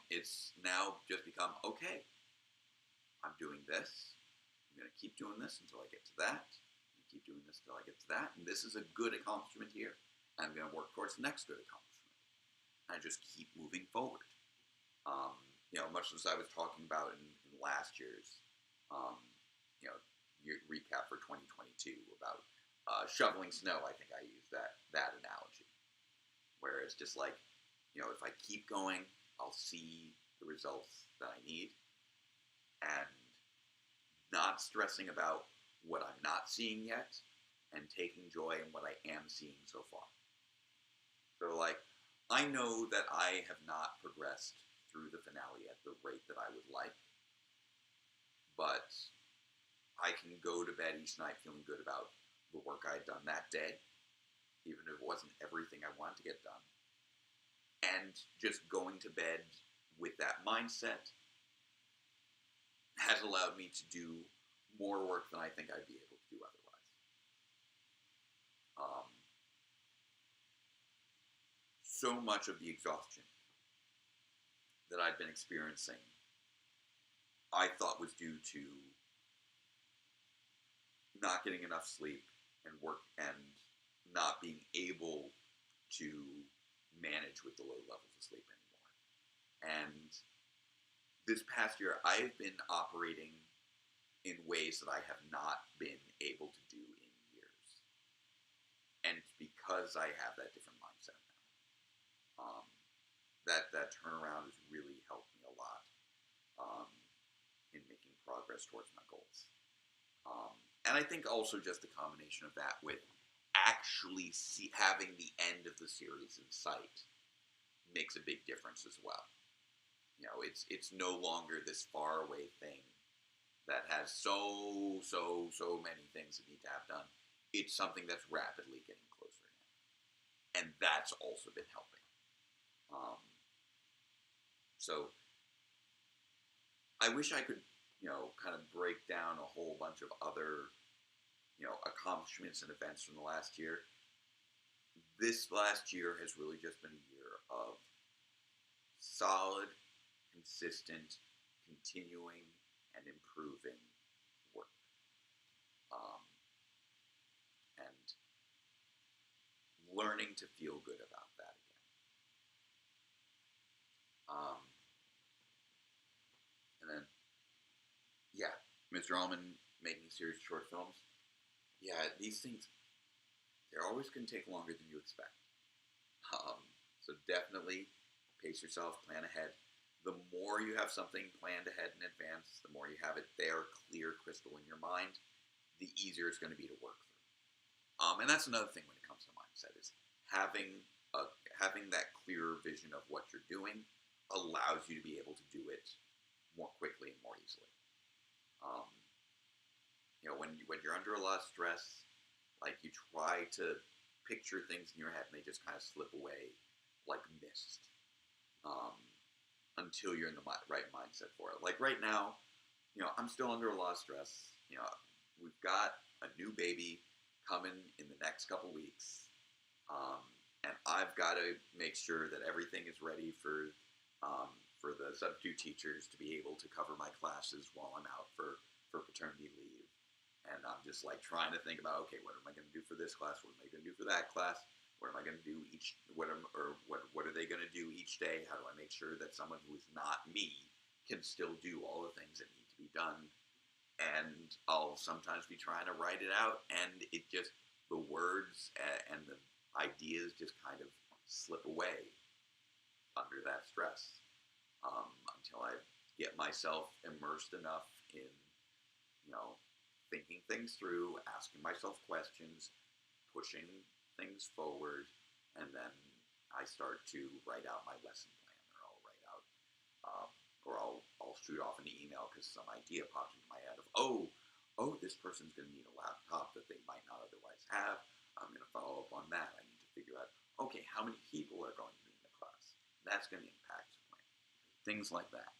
it's now just become, okay, I'm doing this, I'm going to keep doing this until I get to that, and keep doing this until I get to that, and this is a good accomplishment here, and I'm going to work towards the next good accomplishment. And just keep moving forward. Much as I was talking about in last year's, recap for 2022 about shoveling snow. I think I used that analogy, where it's just if I keep going, I'll see the results that I need, and not stressing about what I'm not seeing yet, and taking joy in what I am seeing so far. So I know that I have not progressed through the finale at the rate that I would like, but I can go to bed each night feeling good about the work I had done that day, even if it wasn't everything I wanted to get done. And just going to bed with that mindset has allowed me to do more work than I think I'd be able to do otherwise. So much of the exhaustion that I'd been experiencing, I thought was due to not getting enough sleep and work, and not being able to manage with the low levels of sleep anymore. And this past year, I've been operating in ways that I have not been able to do in years. And it's because I have that different mindset now. that turnaround has really helped me a lot in making progress towards my goals. And I think also just the combination of that with actually having the end of the series in sight makes a big difference as well. It's no longer this far away thing that has so many things that need to have done. It's something that's rapidly getting closer now, and that's also been helping. So I wish I could, kind of break down a whole bunch of other, accomplishments and events from the last year. This last year has really just been a year of solid, consistent, continuing, and improving work. And learning to feel good about that again. And then, yeah, Mr. Allman making series of short films. Yeah, these things, they're always going to take longer than you expect. So definitely pace yourself, plan ahead. The more you have something planned ahead in advance, the more you have it there, clear, crystal in your mind, the easier it's going to be to work through. And that's another thing when it comes to mindset is having that clearer vision of what you're doing allows you to be able to do it more quickly and more easily. When you're under a lot of stress, like you try to picture things in your head and they just kind of slip away like mist until you're in the right mindset for it. Like right now, I'm still under a lot of stress. We've got a new baby coming in the next couple weeks, and I've got to make sure that everything is ready for the substitute teachers to be able to cover my classes while I'm out for paternity leave. And I'm just like trying to think about, okay, what am I going to do for this class? What am I going to do for that class? What am I going to do what are they going to do each day? How do I make sure that someone who is not me can still do all the things that need to be done? And I'll sometimes be trying to write it out, and the words and the ideas just kind of slip away under that stress until I get myself immersed enough in, thinking things through, asking myself questions, pushing things forward, and then I start to write out my lesson plan, or I'll write out, or I'll shoot off an email because some idea pops into my head of, oh, this person's going to need a laptop that they might not otherwise have. I'm going to follow up on that. I need to figure out, okay, how many people are going to be in the class? That's going to impact things like that.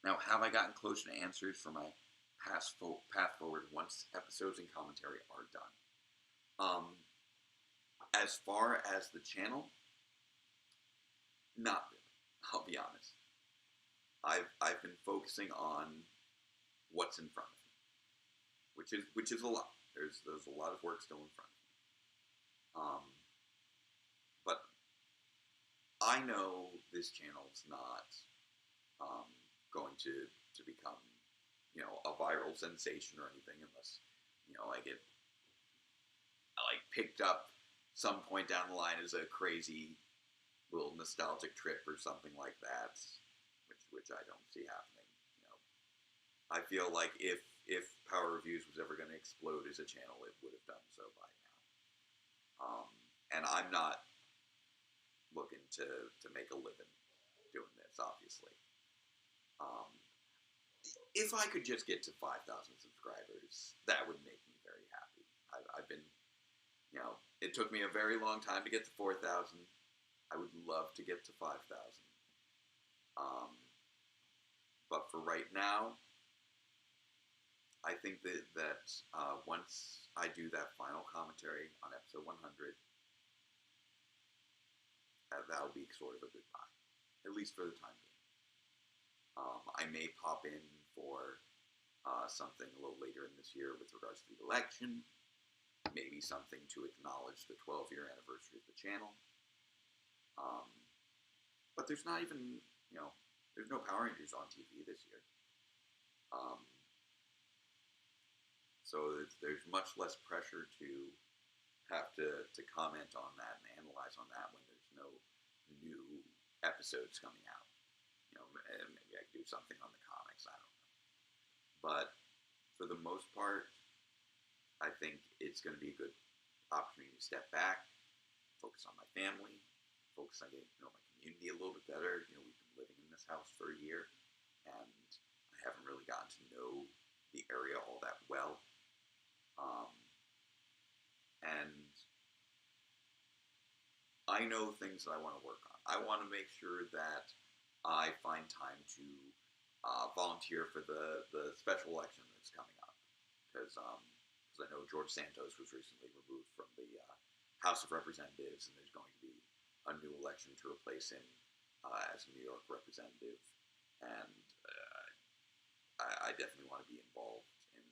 Now, have I gotten close to answers for my path forward once episodes and commentary are done? As far as the channel, not really. I'll be honest. I've been focusing on what's in front of me, which is a lot. There's a lot of work still in front of me. But I know this channel's not going to become, a viral sensation or anything unless, I get picked up some point down the line as a crazy little nostalgic trip or something like that, which I don't see happening. I feel like if Power Reviews was ever going to explode as a channel, it would have done so by now. And I'm not looking to make a living doing this, obviously. If I could just get to 5,000 subscribers, that would make me very happy. I've been, it took me a very long time to get to 4,000. I would love to get to 5,000. But for right now, I think that once I do that final commentary on episode 100, that'll be sort of a goodbye, at least for the time being. I may pop in for something a little later in this year with regards to the election, maybe something to acknowledge the 12-year anniversary of the channel. But there's not even, there's no Power Rangers on TV this year. So there's much less pressure to have to comment on that and analyze on that when there's no new episodes coming out. Maybe I could do something on the comics. I don't know, but for the most part, I think it's going to be a good opportunity to step back, focus on my family, focus on getting to know my community a little bit better. We've been living in this house for a year, and I haven't really gotten to know the area all that well. And I know things that I want to work on. I want to make sure that I find time to volunteer for the special election that's coming up. Because I know George Santos was recently removed from the House of Representatives, and there's going to be a new election to replace him as a New York representative. And I definitely want to be involved in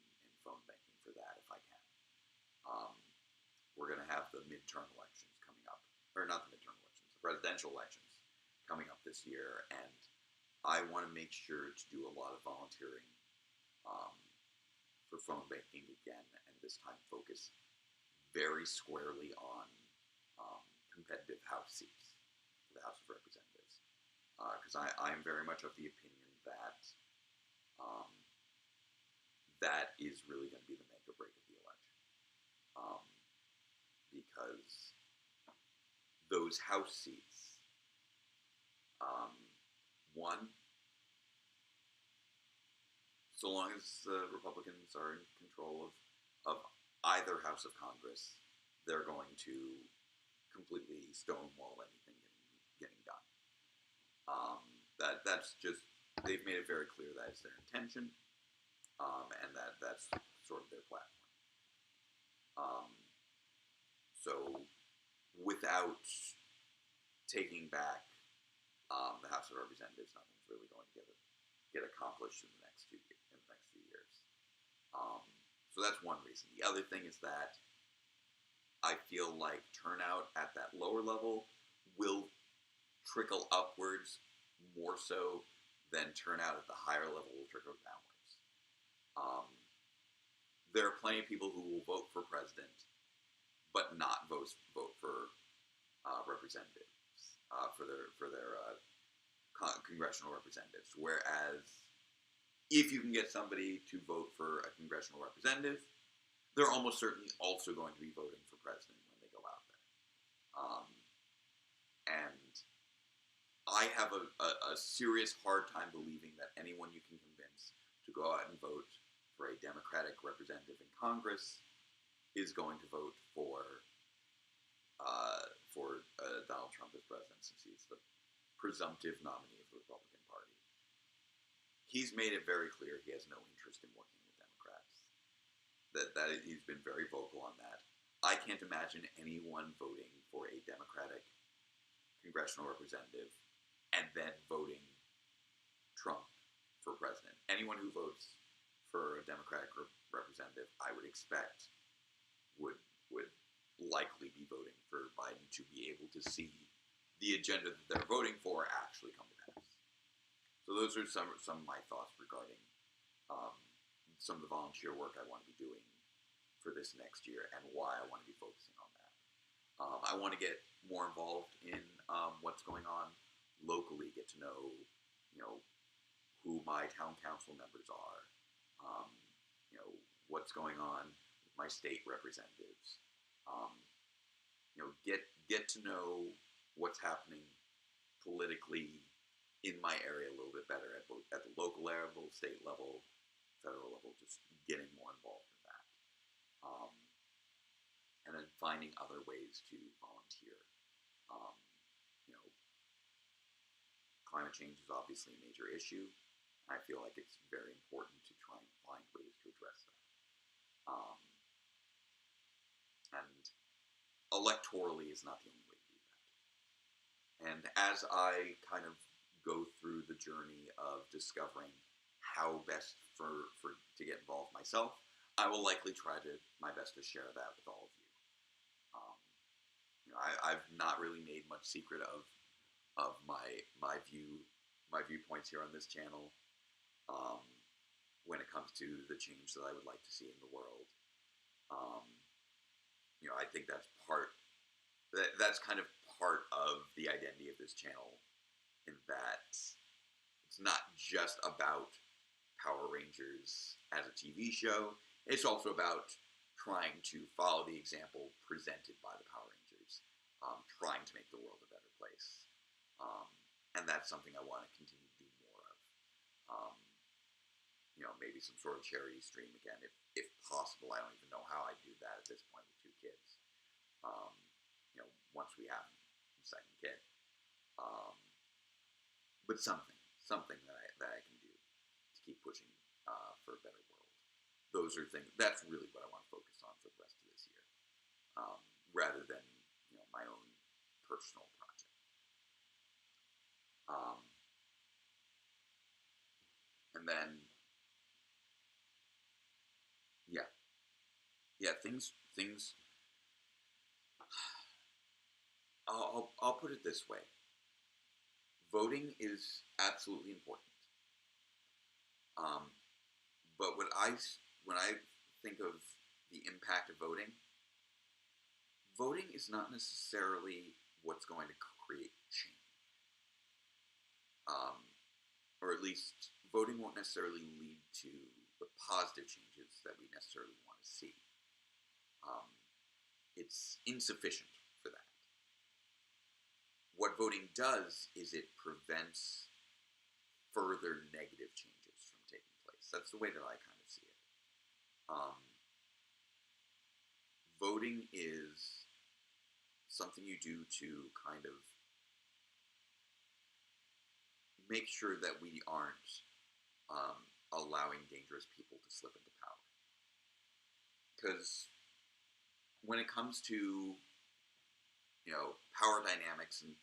phone banking for that if I can. We're going to have the midterm elections coming up. Or not the midterm elections, the presidential elections coming up this year. And I want to make sure to do a lot of volunteering for phone banking again, and this time focus very squarely on competitive House seats for the House of Representatives. Because I am very much of the opinion that that is really going to be the make or break of the election. Because those House seats, one, so long as the Republicans are in control of either House of Congress, they're going to completely stonewall anything getting done. That's just, they've made it very clear that is their intention, and that's sort of their platform. So without taking back the House of Representatives, nothing's really going to get accomplished in the next few years. So that's one reason. The other thing is that I feel like turnout at that lower level will trickle upwards more so than turnout at the higher level will trickle downwards. There are plenty of people who will vote for president, but not vote for representatives for their congressional representatives. Whereas, if you can get somebody to vote for a congressional representative, they're almost certainly also going to be voting for president when they go out there. And I have a serious hard time believing that anyone you can convince to go out and vote for a Democratic representative in Congress is going to vote for Donald Trump as president, since he's the presumptive nominee of the Republican Party. He's made it very clear he has no interest in working with Democrats. That he's been very vocal on that. I can't imagine anyone voting for a Democratic congressional representative and then voting Trump for president. Anyone who votes for a Democratic representative, I would expect, would likely be voting for Biden to be able to see the agenda that they're voting for actually come to pass. So those are some of my thoughts regarding some of the volunteer work I want to be doing for this next year and why I want to be focusing on that. I want to get more involved in what's going on locally, get to know, who my town council members are, what's going on with my state representatives, get to know what's happening politically in my area a little bit better at the local level, state level, federal level, just getting more involved in that. And then finding other ways to volunteer. Climate change is obviously a major issue, and I feel like it's very important to try and find ways to address that. And electorally is not the only way to do that. And as I kind of go through the journey of discovering how best to get involved myself, I will likely try my best to share that with all of you. I've not really made much secret of my viewpoints here on this channel when it comes to the change that I would like to see in the world. I think that's kind of part of the identity of this channel, in that it's not just about Power Rangers as a TV show. It's also about trying to follow the example presented by the Power Rangers, trying to make the world a better place. And that's something I want to continue to do more of. Maybe some sort of charity stream again, if possible. I don't even know how I do that at this point with 2 kids. Once we have a second kid. But something that I can do to keep pushing for a better world. Those are things. That's really what I want to focus on for the rest of this year, rather than my own personal project. And then, yeah, things. I'll put it this way. Voting is absolutely important. But when I think of the impact of voting is not necessarily what's going to create change. Or at least voting won't necessarily lead to the positive changes that we necessarily want to see. It's insufficient for that. What voting does is it prevents further negative changes from taking place. That's the way that I kind of see it. Voting is something you do to kind of make sure that we aren't allowing dangerous people to slip into power. Because when it comes to power dynamics and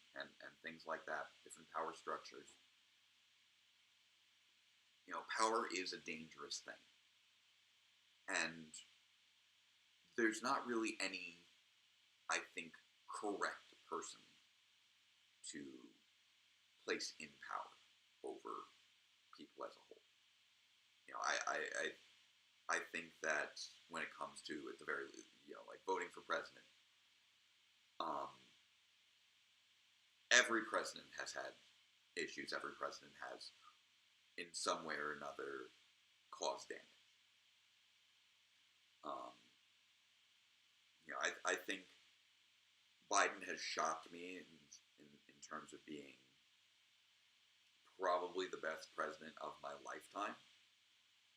things like that, different power structures, power is a dangerous thing. And there's not really any, I think, correct person to place in power over people as a whole. I think that when it comes to, at the very, like voting for president, every president has had issues. Every president has, in some way or another, caused damage. I think Biden has shocked me in terms of being probably the best president of my lifetime.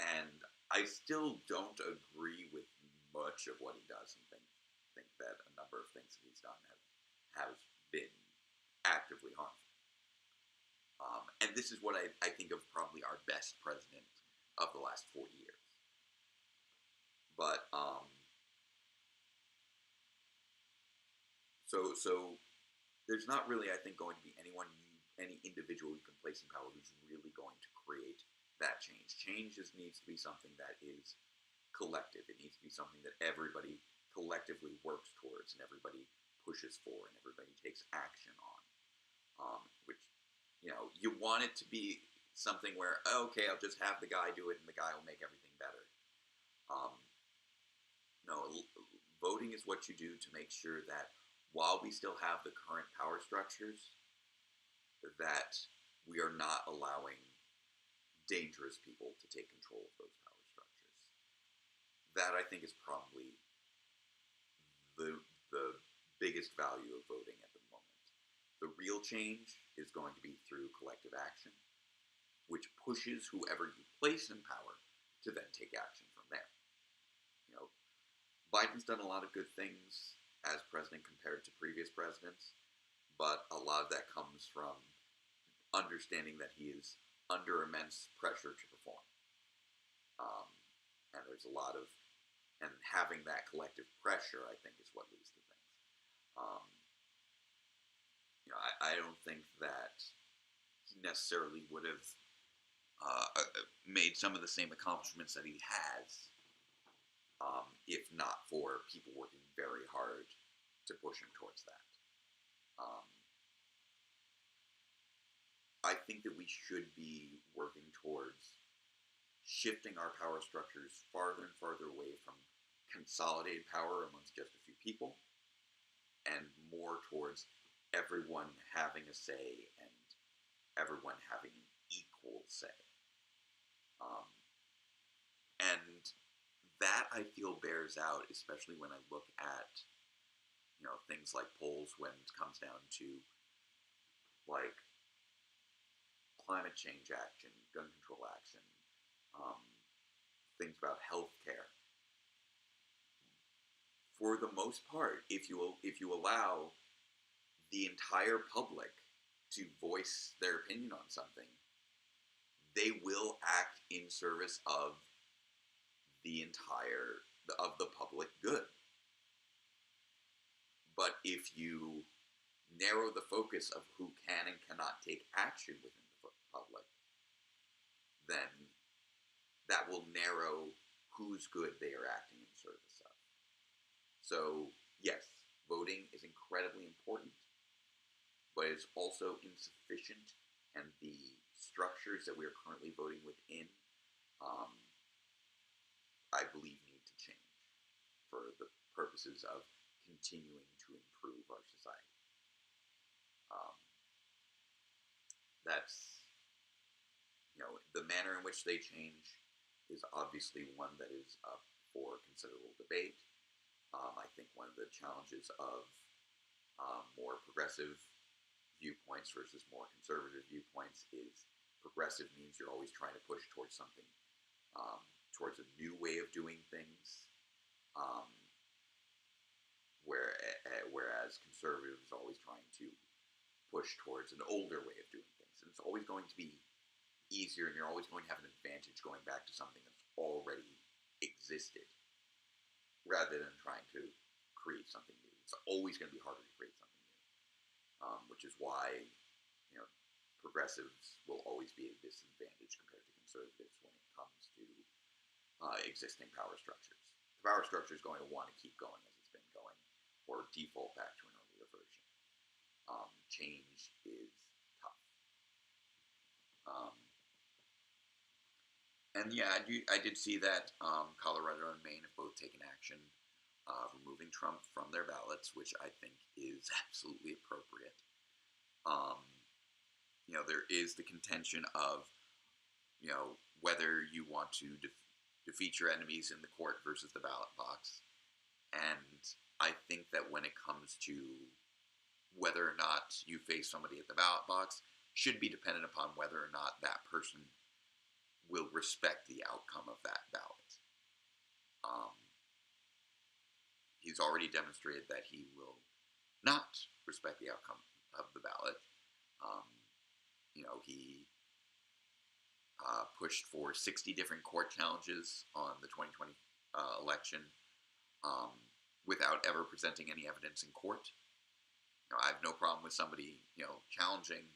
And I still don't agree with much of what he does, and think that a number of things that he's done have been actively harmful. And this is what I think of probably our best president of the last 40 years. But so there's not really, I think, going to be any individual you can place in power who's really going to create that change. Change needs to be something that is collective. It needs to be something that everybody collectively works towards, and everybody pushes for, and everybody takes action on. Which, you want it to be something where, okay, I'll just have the guy do it, and the guy will make everything better. No, voting is what you do to make sure that while we still have the current power structures, that we are not allowing dangerous people to take control of those power structures. That, I think, is probably the biggest value of voting at the moment. The real change is going to be through collective action, which pushes whoever you place in power to then take action from there. Biden's done a lot of good things as president compared to previous presidents, but a lot of that comes from understanding that he is under immense pressure to perform. And there's a lot of, and having that collective pressure, I think, is what leads to things. I don't think that he necessarily would have made some of the same accomplishments that he has, if not for people working very hard to push him towards that. I think that we should be working towards shifting our power structures farther and farther away from consolidated power amongst just a few people, and more towards everyone having a say and everyone having an equal say. Um, and that I feel bears out, especially when I look at things like polls when it comes down to like climate change action, gun control action, um, things about healthcare. For the most part, if you allow the entire public to voice their opinion on something, they will act in service of the public good. But if you narrow the focus of who can and cannot take action within the public, then that will narrow whose good they are acting in service of. So, yes, voting is incredibly important, but it's also insufficient, and the structures that we are currently voting within, I believe, need to change for the purposes of continuing to improve our society. That's, the manner in which they change is obviously one that is up for considerable debate. I think one of the challenges of more progressive viewpoints versus more conservative viewpoints is progressive means you're always trying to push towards something, towards a new way of doing things, whereas conservative is always trying to push towards an older way of doing things. And it's always going to be easier, and you're always going to have an advantage going back to something that's already existed rather than trying to create something new. It's always going to be harder to create something new, which is why progressives will always be at a disadvantage compared to conservatives when it comes to existing power structures. The power structure is going to want to keep going as it's been going, or default back to an earlier version. Change is tough. And yeah, I did see that Colorado and Maine have both taken action removing Trump from their ballots, which I think is absolutely appropriate. There is the contention of, whether you want to defeat your enemies in the court versus the ballot box. And I think that when it comes to whether or not you face somebody at the ballot box should be dependent upon whether or not that person will respect the outcome of that ballot. He's already demonstrated that he will not respect the outcome of the ballot. He pushed for 60 different court challenges on the 2020 election without ever presenting any evidence in court. I have no problem with somebody, challenging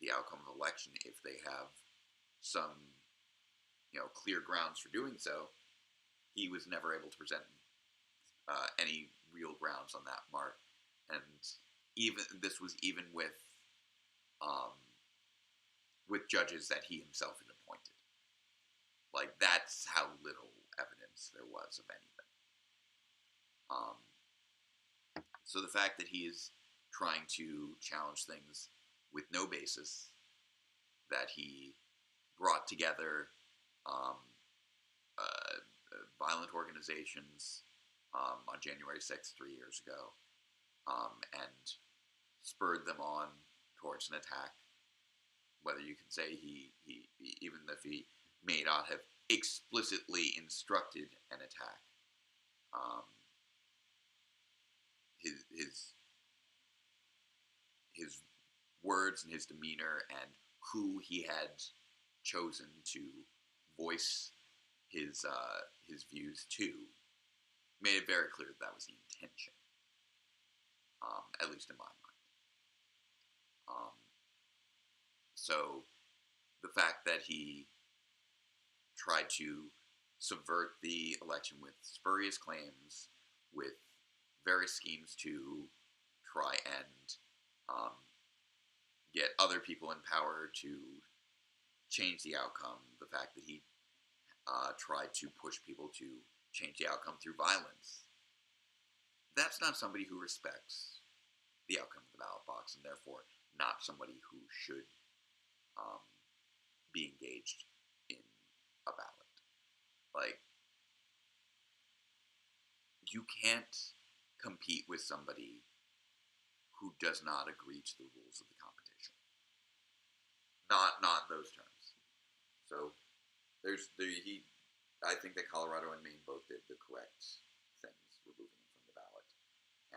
the outcome of the election if they have some, clear grounds for doing so. He was never able to present any real grounds on that mark, and this was even with judges that he himself had appointed. Like, that's how little evidence there was of anything. So the fact that he is trying to challenge things with no basis, that he brought together violent organizations on January 6th, 3 years ago, and spurred them on towards an attack. Whether you can say he even if he may not have explicitly instructed an attack, his words and his demeanor and who he had chosen to voice his views to made it very clear that was the intention, at least in my mind. So the fact that he tried to subvert the election with spurious claims, with various schemes to try and get other people in power to change the outcome, the fact that he try to push people to change the outcome through violence, that's not somebody who respects the outcome of the ballot box, and therefore not somebody who should um, be engaged in a ballot. Like, you can't compete with somebody who does not agree to the rules of the competition. Not in those terms. So I think that Colorado and Maine both did the correct things, removing him from the ballot.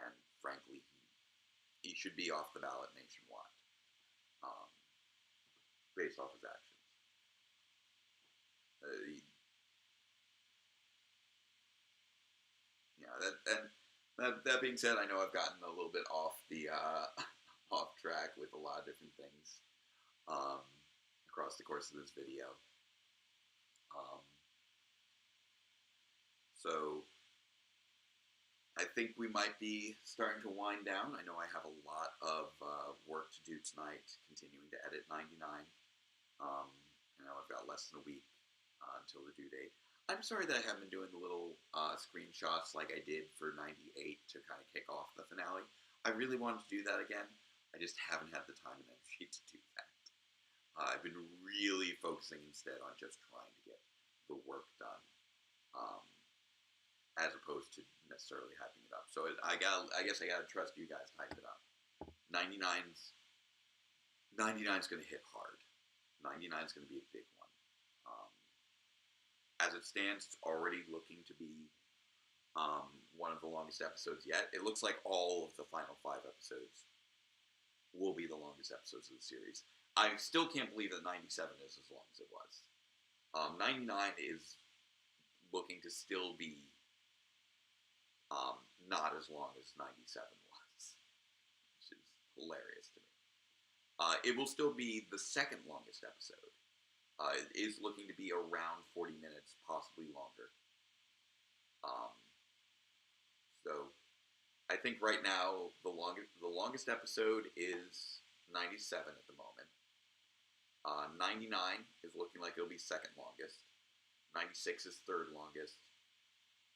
And frankly, he should be off the ballot nationwide, based off his actions. That being said, I know I've gotten a little bit off the off track with a lot of different things across the course of this video. So I think we might be starting to wind down. I know I have a lot of work to do tonight, continuing to edit 99. I know I've got less than a week until the due date. I'm sorry that I haven't been doing the little screenshots like I did for 98 to kind of kick off the finale. I really wanted to do that again. I just haven't had the time and energy to do that. I've been really focusing instead on just trying to get the work done, as opposed to necessarily hyping it up. So I guess I gotta trust you guys to hype it up. 99's going to hit hard. 99's going to be a big one. As it stands, it's already looking to be one of the longest episodes yet. It looks like all of the final 5 episodes will be the longest episodes of the series. I still can't believe that 97 is as long as it was. 99 is looking to still be not as long as 97 was, which is hilarious to me. It will still be the second longest episode. It is looking to be around 40 minutes, possibly longer. So I think right now the longest episode is 97 at the moment. 99 is looking like it'll be second longest. 96 is third longest.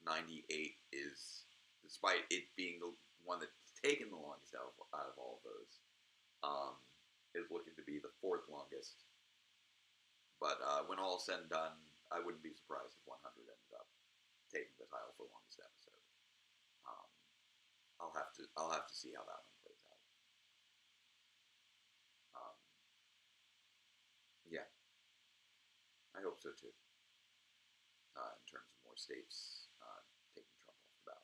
98 is, despite it being the one that's taken the longest out of all of those, is looking to be the fourth longest. But when all is said and done, I wouldn't be surprised if 100 ended up taking the title for longest episode. I'll have to see how that one plays out. Yeah, I hope so too. In terms of more states taking Trump off the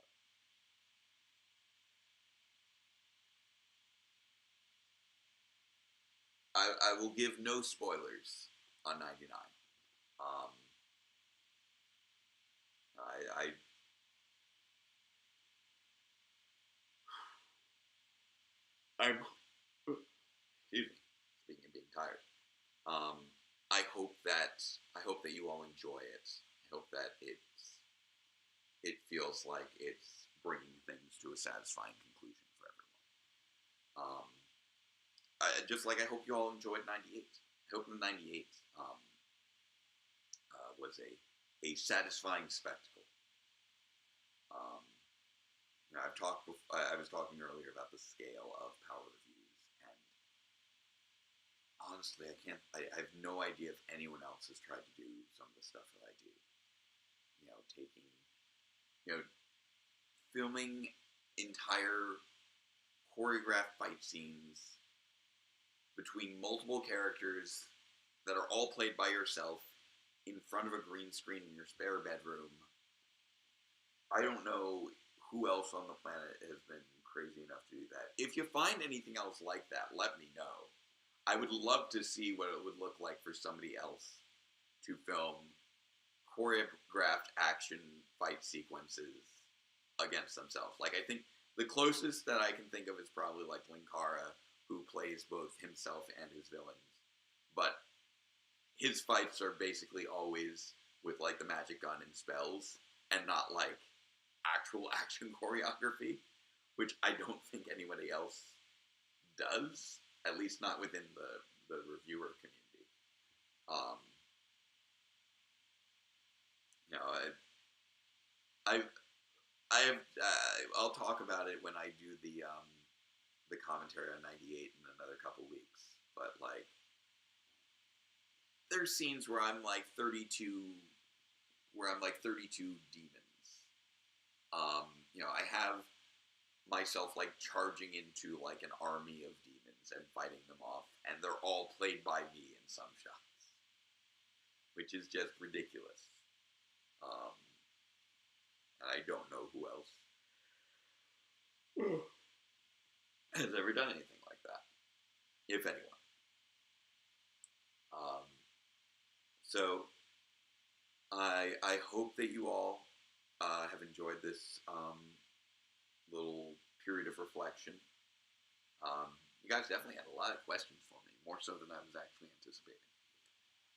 ballot. I will give no spoilers on 99. I'm excuse me, speaking of being tired. I hope that you all enjoy it. I hope that it feels like it's bringing things to a satisfying conclusion for everyone. Just like I hope you all enjoyed 98. I hope the 98 was a satisfying spectacle. I was talking earlier about the scale of Power reviews, and honestly, I have no idea if anyone else has tried to do some of the stuff that I do. Filming entire choreographed fight scenes between multiple characters that are all played by yourself in front of a green screen in your spare bedroom. I don't know who else on the planet has been crazy enough to do that. If you find anything else like that, let me know. I would love to see what it would look like for somebody else to film choreographed action fight sequences against themselves. Like, I think the closest that I can think of is probably like Linkara, who plays both himself and his villains. But his fights are basically always with like the magic gun and spells, and not like actual action choreography, which I don't think anybody else does, at least not within the reviewer community. you know, I I have I'll talk about it when I do the commentary on '98 in another couple weeks. But like, there's scenes where I'm like 32, where I'm like 32 demons. I have myself like charging into like an army of demons and fighting them off, and they're all played by me in some shots, which is just ridiculous. Um, and I don't know who else has ever done anything like that, if anyone. Um, so I hope that you all have enjoyed this little period of reflection. You guys definitely had a lot of questions for me, more so than I was actually anticipating.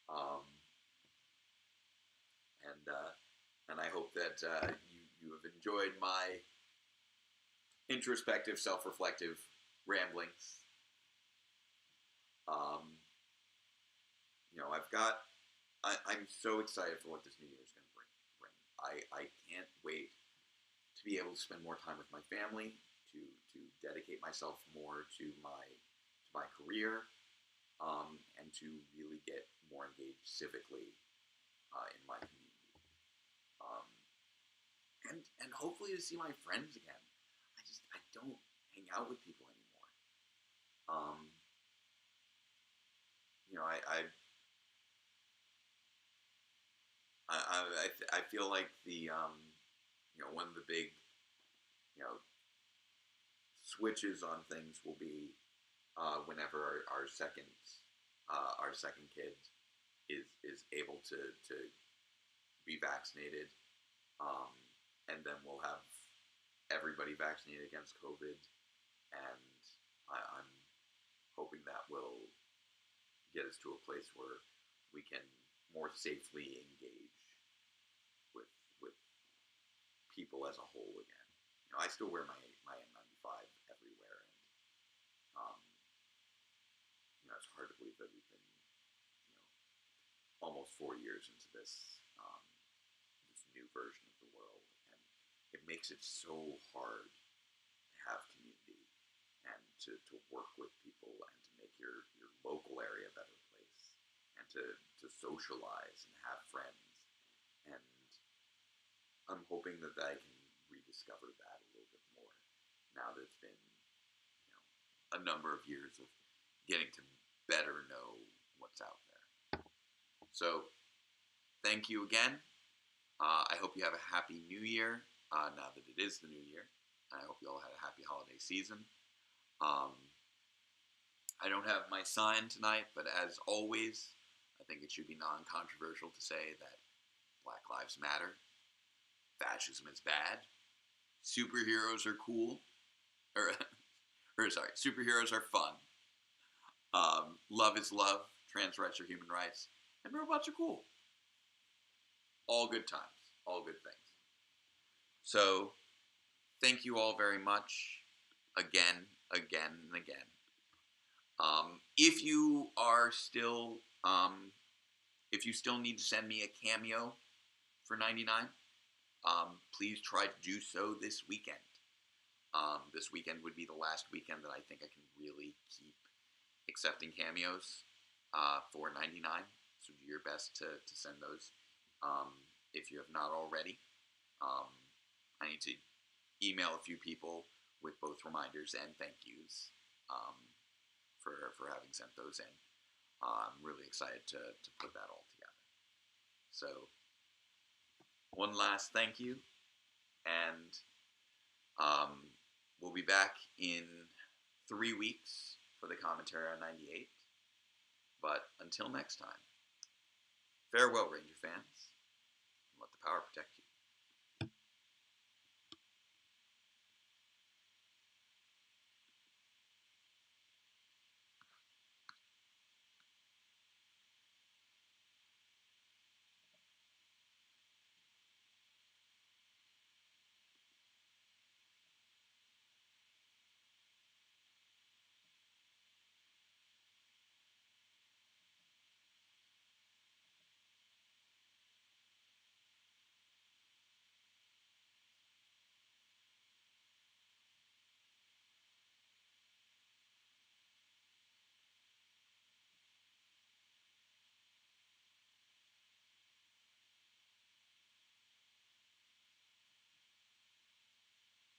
Um, and I hope that you have enjoyed my introspective, self-reflective ramblings. Um, I'm so excited for what this new year is going to bring. I can't wait to be able to spend more time with my family, to dedicate myself more to my career, and to really get more engaged civically in my community, um, and hopefully to see my friends again. I don't hang out with people anymore. Um, you know, I feel like one of the big you know switches on things will be whenever our second kid is able to be vaccinated, um, and then we'll have everybody vaccinated against COVID, and I'm hoping that will get us to a place where we can more safely engage with people as a whole again. I still wear my N95 everywhere, and um, it's hard to believe that we've been almost 4 years into this new version of the world, and it makes it so hard to have community and to work with people and to make your local area a better place and to socialize and have friends. And I'm hoping that I can rediscover that a little bit more now that it's been a number of years of getting to better know what's out there. So thank you again. I hope you have a happy new year now that it is the new year. I hope you all had a happy holiday season. I don't have my sign tonight, but as always, I think it should be non-controversial to say that Black Lives Matter, fascism is bad, superheroes are cool, superheroes are fun, love is love, trans rights are human rights, and robots are cool. All good times, all good things. So, thank you all very much, again, and again. If you are still, if you still need to send me a cameo for 99, please try to do so this weekend. This weekend would be the last weekend that I think I can really keep accepting cameos for 99. So do your best to send those if you have not already. I need to email a few people with both reminders and thank yous for having sent those in. I'm really excited to put that all together. So, one last thank you, and we'll be back in 3 weeks for the commentary on 98. But until next time, farewell, Ranger fans, and let the power protect you.